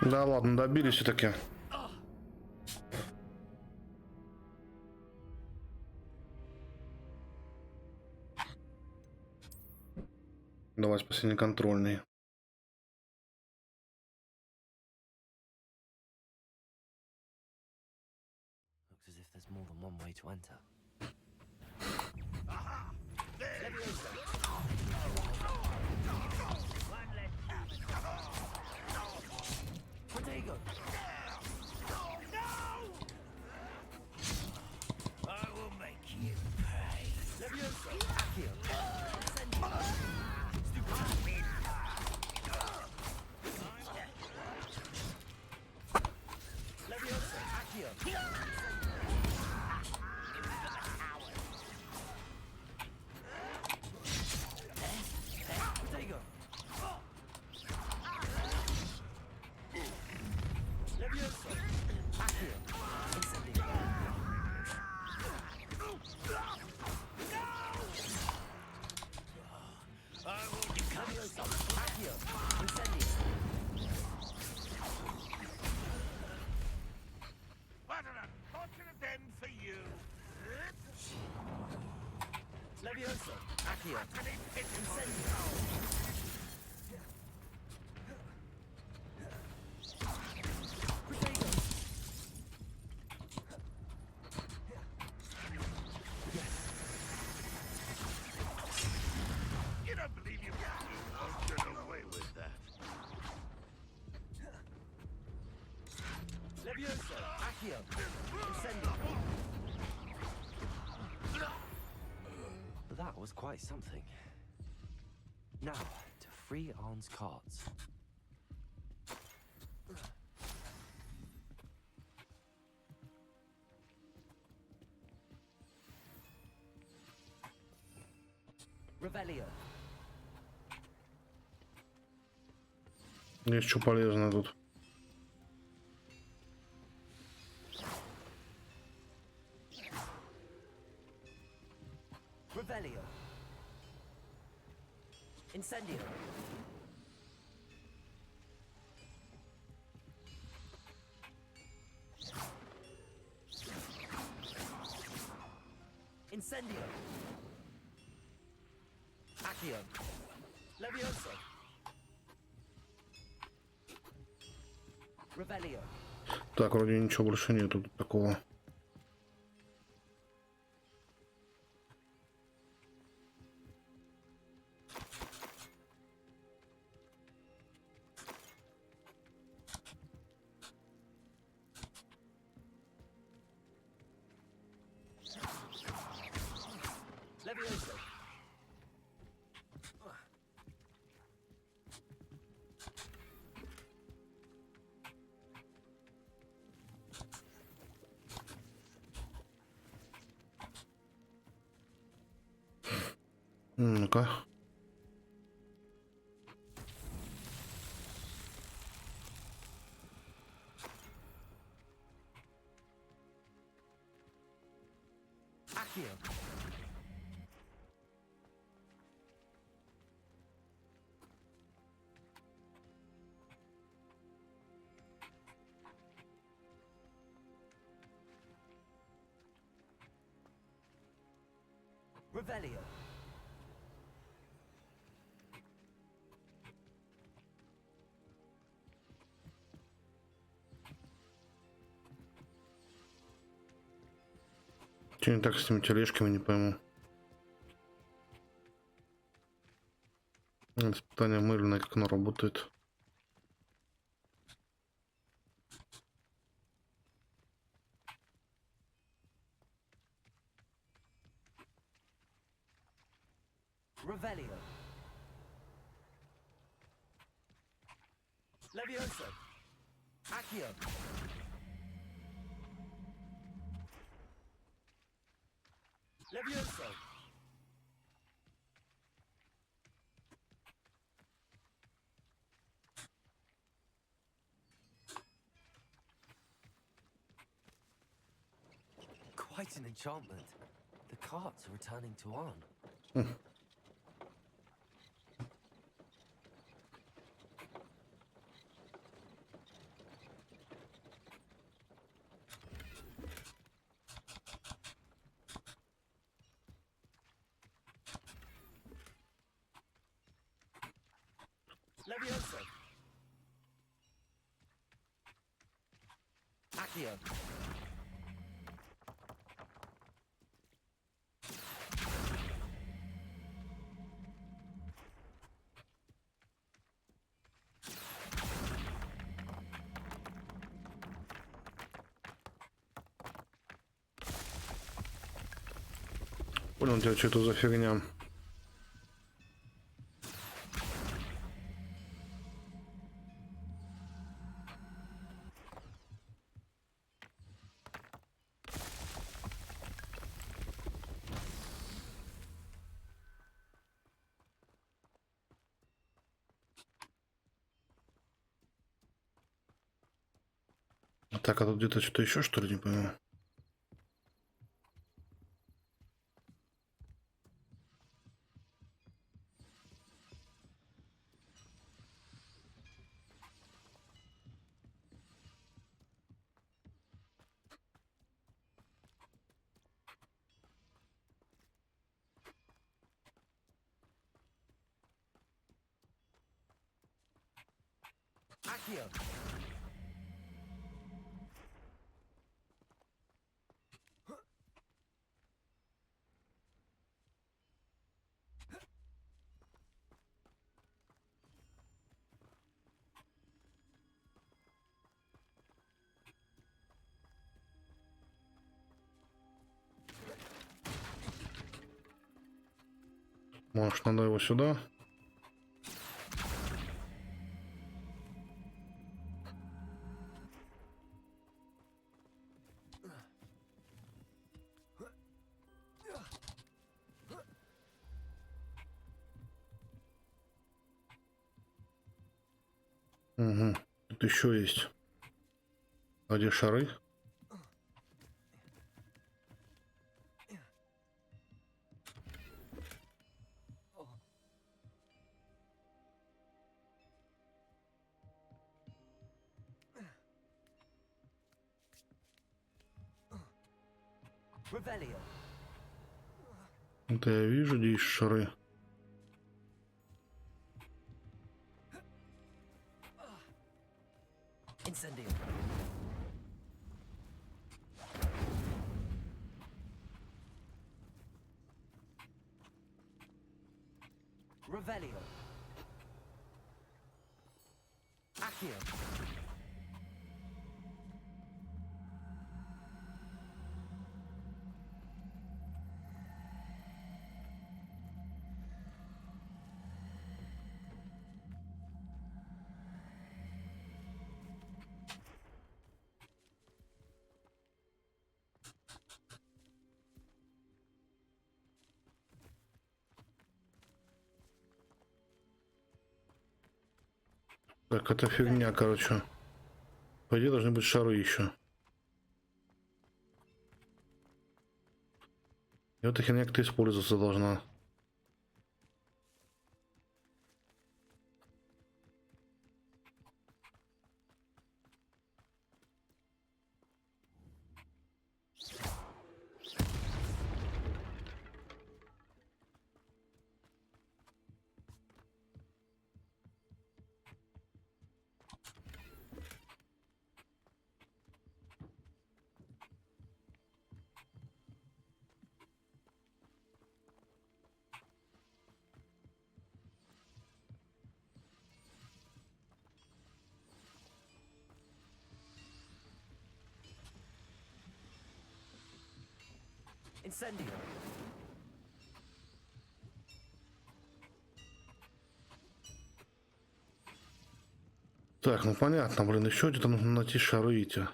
Да ладно, добились все-таки. Давай спасение контрольный. Looks as if there's more than one way to enter. Protego. I will make you pay. Levioso, Accio. Levioso, Accio. Protego. Levioso, Accio. Incendio. I will become Levioso, Accio. Incendio. What an unfortunate end for you. Levioso, Accio. Incendio. Protego. You don't believe you won't get away with that. Levioso, Accio. Incendio. That was quite something. Now, to free Arn's cards. Revelio. Есть что полезное тут. Revelio. Incendio. Incendio. Accio. Levioso. Revelio. Так, вроде ничего больше нету тут такого. Levioso. Ну-ка. Accio. Revelio. Че не так с этими тележками, не пойму. Испытание мыльное, как оно работает. Revelio. Levioso. Accio. Levioso. Quite an enchantment. The carts are returning to on. Levioso. Accio. Понял тебя, что это за фигня. Так, а тут где-то что-то еще, что ли, не пойму. Accio. Может, надо его сюда? Угу. Тут еще есть. А где шары? Revelio. Это я вижу, где есть шары. Incendio. Revelio. Accio. Так, это фигня, короче. По идее должны быть шары еще. И вот эта херня как-то использоваться должна. Incendio. Так, ну понятно, блин, еще где-то нужно найти шары эти.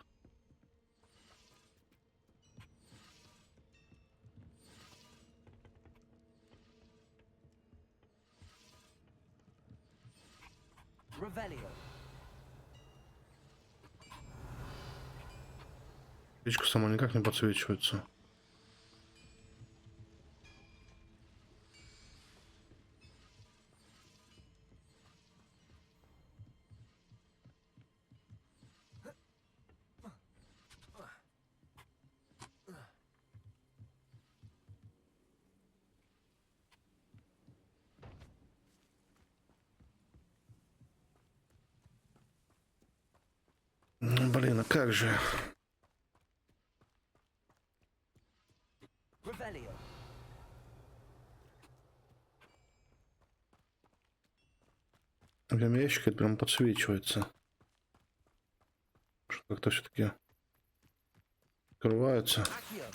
Revelio. Печка сама никак не подсвечивается. Ну, блин, а как же? Revelio. Прям ящик это прям подсвечивается. Как-то все-таки открывается. Accio.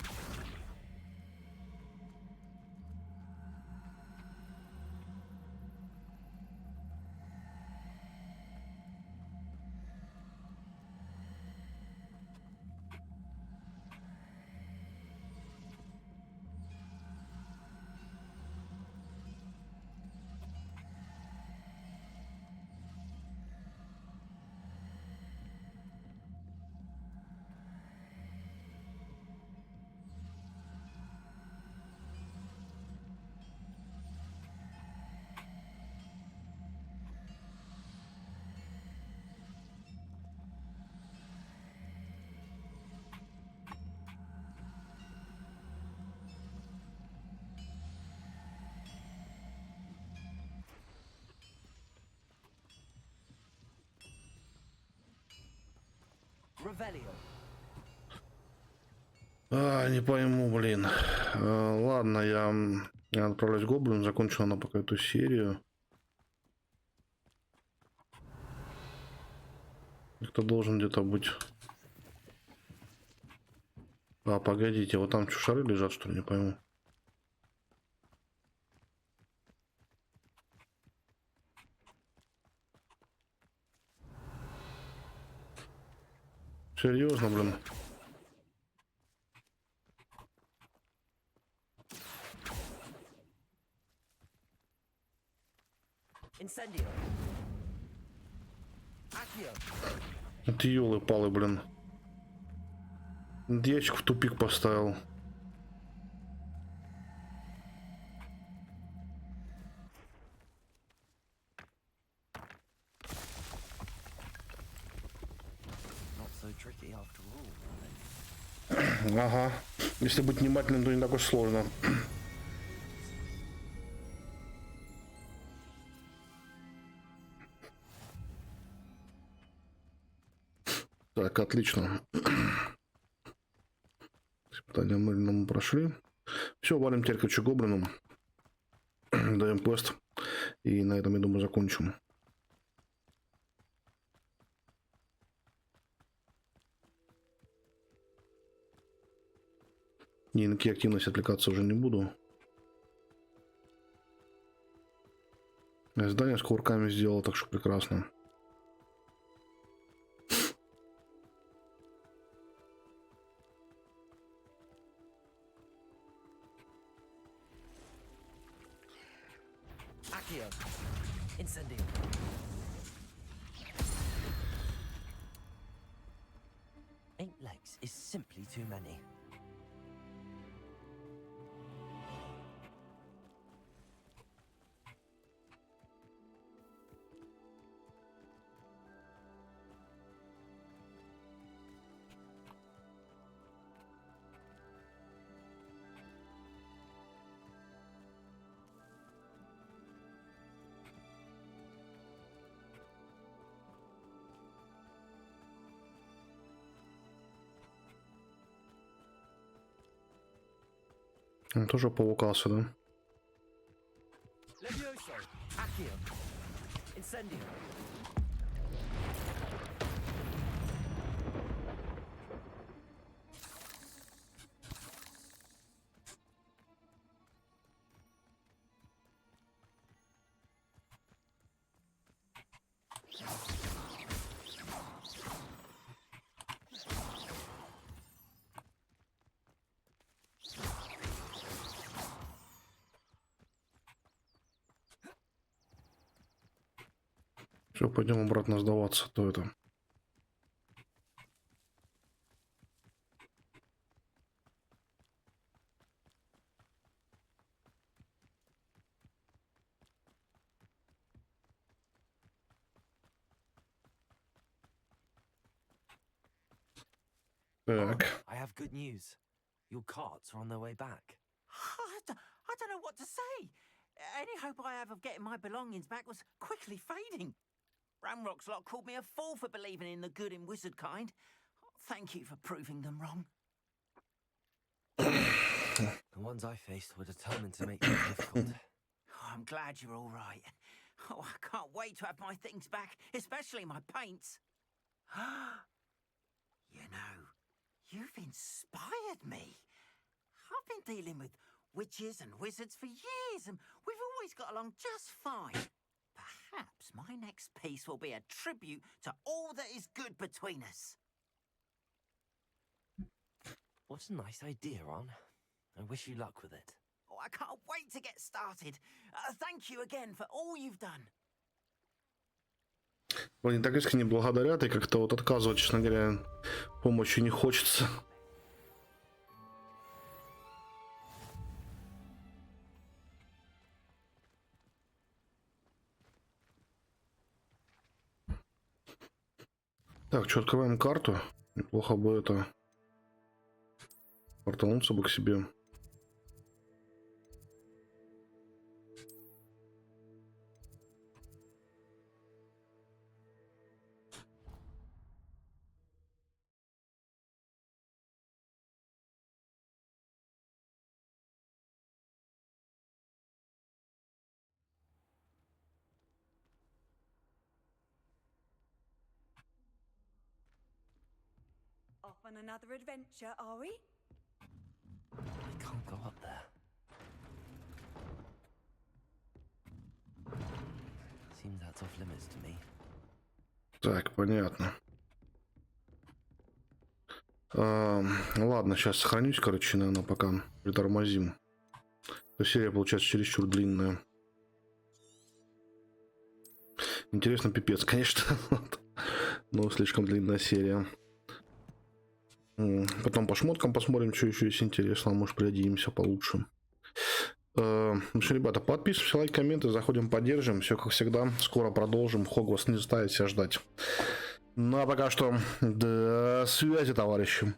Revelio. Не пойму, блин. Ладно, я отправляюсь к гоблину, закончу она пока эту серию. Кто должен где-то быть. Погодите, вот там что, шары лежат, что ли, не пойму. Серьезно, блин. Incendio. Accio. Это ёлы-палы, блин. Ящик в тупик поставил. Not so tricky after all, Ага. Если быть внимательным, то не так уж сложно. Так, отлично. Испытания мы прошли. Все, валим теперь к гоблину. Даем квест. И на этом, я думаю, закончим. Ни на какие активности отвлекаться уже не буду. Здание с кувырками сделал, так что прекрасно. Eight legs is simply too many. Он тоже поукался, да? Все, пойдем обратно сдаваться, то это. Так. I have good news. Your carts are on their way back. I don't know what to say. Any hope I have of getting my belongings back was quickly fading. Ramrock's lot called me a fool for believing in the good in wizard kind. Thank you for proving them wrong. The ones I faced were determined to make things difficult. I'm glad you're all right. Oh, I can't wait to have my things back, especially my paints. You know, you've inspired me. I've been dealing with witches and wizards for years, and we've always got along just fine. Perhaps my next piece will be a tribute to all that is good between us. What a nice idea, Ron. I wish you luck with it. Oh, I can't wait to get started. Thank you again for all you've done. Они так искренне благодарят, и как-то вот отказывать, честно говоря, помощи не хочется. Так, что, открываем карту. Неплохо бы это портануться бы к себе. Off on another adventure, are we? I can't go up there. Seems that's off limits to me. Так, понятно. Ладно, сейчас сохранюсь, короче, наверное, пока притормозим. Серия получается чересчур длинная. Интересно, пипец, конечно. Но слишком длинная серия. Потом по шмоткам посмотрим, что еще есть интересного. Может, приоденемся получше. Ну что, ребята, подписываемся, лайк, комменты, заходим, поддержим. Все как всегда. Скоро продолжим. Хогвартс не заставит себя ждать. Ну а пока что до связи, товарищи.